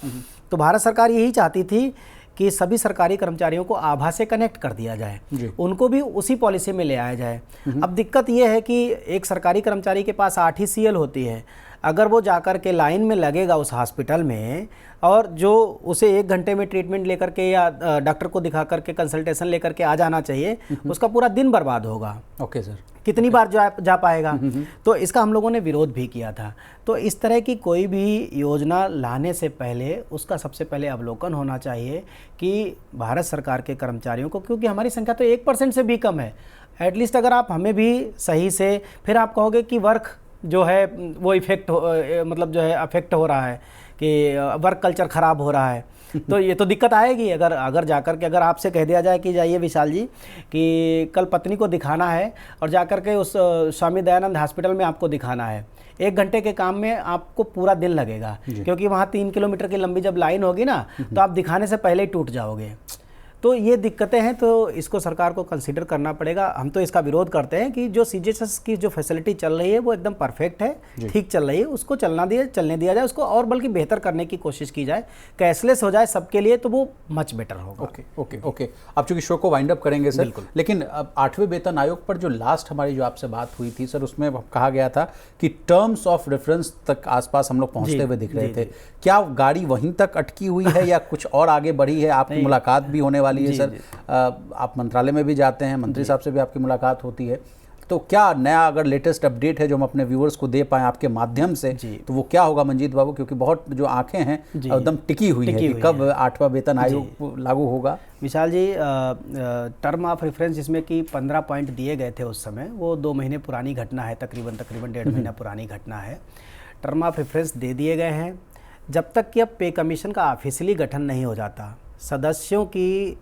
तो भारत सरकार यही चाहती थी कि सभी सरकारी कर्मचारियों को आभा से कनेक्ट कर दिया जाए, उनको भी उसी पॉलिसी में ले आया जाए। अब दिक्कत ये है कि एक सरकारी कर्मचारी के पास 8 ही सीएल होती है। अगर वो जाकर के लाइन में लगेगा उस हॉस्पिटल में, और जो उसे 1 घंटे में ट्रीटमेंट लेकर के या डॉक्टर को दिखा करके कंसल्टेशन लेकर के आ जाना चाहिए, उसका पूरा दिन बर्बाद होगा। Okay sir. कितनी बार जा पाएगा? तो इसका हम लोगों ने विरोध भी किया था। तो इस तरह की कोई भी योजना लाने से पहले उसका सबसे पहले अवलोकन होना चाहिए कि भारत सरकार के कर्मचारियों को, क्योंकि हमारी संख्या तो 1% से भी कम है, एटलीस्ट अगर आप हमें भी सही से, फिर आप कहोगे कि वर्क जो है वो मतलब जो है अफेक्ट हो रहा है, कि वर्क कल्चर ख़राब हो रहा है, तो ये तो दिक्कत आएगी। अगर जाकर के अगर आपसे कह दिया जाए कि जाइए विशाल जी कि कल पत्नी को दिखाना है और जाकर के उस स्वामी दयानंद हॉस्पिटल में आपको दिखाना है, 1 घंटे के काम में आपको पूरा दिन लगेगा, क्योंकि वहाँ 3 किलोमीटर की लंबी जब लाइन होगी ना, तो आप दिखाने से पहले ही टूट जाओगे। तो ये दिक्कतें हैं, तो इसको सरकार को कंसीडर करना पड़ेगा। हम तो इसका विरोध करते हैं कि जो सीजीएचएस की जो फैसिलिटी चल रही है वो एकदम परफेक्ट है, ठीक चल रही है, उसको चलने दिया जाए, उसको और बल्कि बेहतर करने की कोशिश की जाए, कैशलेस हो जाए सबके लिए, तो वो मच बेटर होगा। ओके। अब चूंकि शो को वाइंड अप करेंगे सर, लेकिन अब 8वें वेतन आयोग पर जो लास्ट हमारी जो आपसे बात हुई थी सर, उसमें कहा गया था कि टर्म्स ऑफ रेफरेंस तक आसपास हम लोग पहुंचते हुए दिख रहे थे। क्या गाड़ी वहीं तक अटकी हुई है या कुछ और आगे बढ़ी है? आपकी मुलाकात भी होने वाली है सर, आप मंत्रालय में भी जाते हैं, मंत्री साहब से भी आपकी मुलाकात होती है, तो क्या नया अगर लेटेस्ट अपडेट है जो हम अपने व्यूअर्स को दे पाएं आपके माध्यम से, तो वो क्या होगा मंजीत बाबू? क्योंकि बहुत जो आंखें हैं एकदम टिकी हुई है कि कब 8वां वेतन आयोग लागू होगा। विशाल जी, टर्म ऑफ रेफरेंस जिसमें कि 15 पॉइंट दिए गए थे उस समय, वो 2 महीने पुरानी घटना है, तकरीबन 1.5 महीना पुरानी घटना है। टर्म ऑफ रेफरेंस दे दिए गए हैं। जब तक कि अब पे कमीशन का ऑफिशियली गठन नहीं हो जाता, सदस्यों की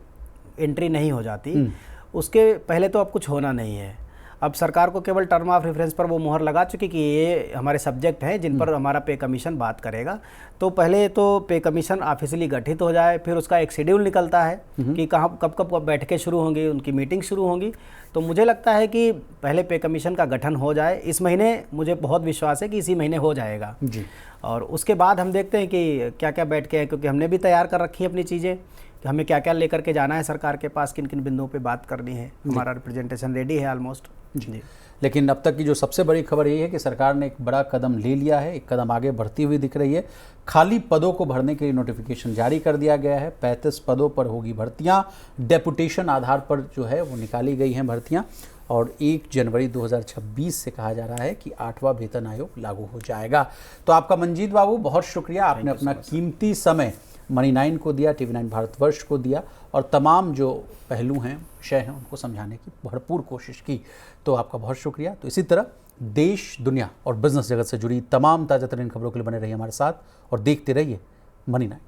एंट्री नहीं हो जाती, उसके पहले तो अब कुछ होना नहीं है। अब सरकार को केवल टर्म ऑफ रेफरेंस पर वो मोहर लगा चुकी कि ये हमारे सब्जेक्ट हैं जिन पर हमारा पे कमीशन बात करेगा। तो पहले तो पे कमीशन ऑफिशियली गठित हो जाए, फिर उसका एक शेड्यूल निकलता है कि कहाँ कब बैठकें शुरू होंगी, उनकी मीटिंग शुरू होंगी। तो मुझे लगता है कि पहले पे कमीशन का गठन हो जाए इस महीने, मुझे बहुत विश्वास है कि इसी महीने हो जाएगा जी। और उसके बाद हम देखते हैं कि क्या क्या बैठकें हैं, क्योंकि हमने भी तैयार कर रखी है अपनी चीज़ें कि हमें क्या क्या लेकर के जाना है सरकार के पास, किन किन बिंदुओं पे बात करनी है। हमारा रिप्रेजेंटेशन रेडी है ऑलमोस्ट जी। लेकिन अब तक की जो सबसे बड़ी खबर ये है कि सरकार ने एक बड़ा कदम ले लिया है, एक कदम आगे बढ़ती हुई दिख रही है। खाली पदों को भरने के लिए नोटिफिकेशन जारी कर दिया गया है। 35 पदों पर होगी भर्तियां, डेपुटेशन आधार पर जो है वो निकाली गई हैं भर्तियां, और 1 जनवरी 2026 से कहा जा रहा है कि 8वां वेतन आयोग लागू हो जाएगा। तो आपका मंजीत बाबू बहुत शुक्रिया, आपने अपना कीमती समय मनी 9 को दिया, TV9 भारतवर्ष को दिया, और तमाम जो पहलू हैं, विषय हैं, उनको समझाने की भरपूर कोशिश की। तो आपका बहुत शुक्रिया। तो इसी तरह देश, दुनिया और बिजनेस जगत से जुड़ी तमाम ताज़ा तरीन खबरों के लिए बने रहिए हमारे साथ और देखते रहिए मनी 9।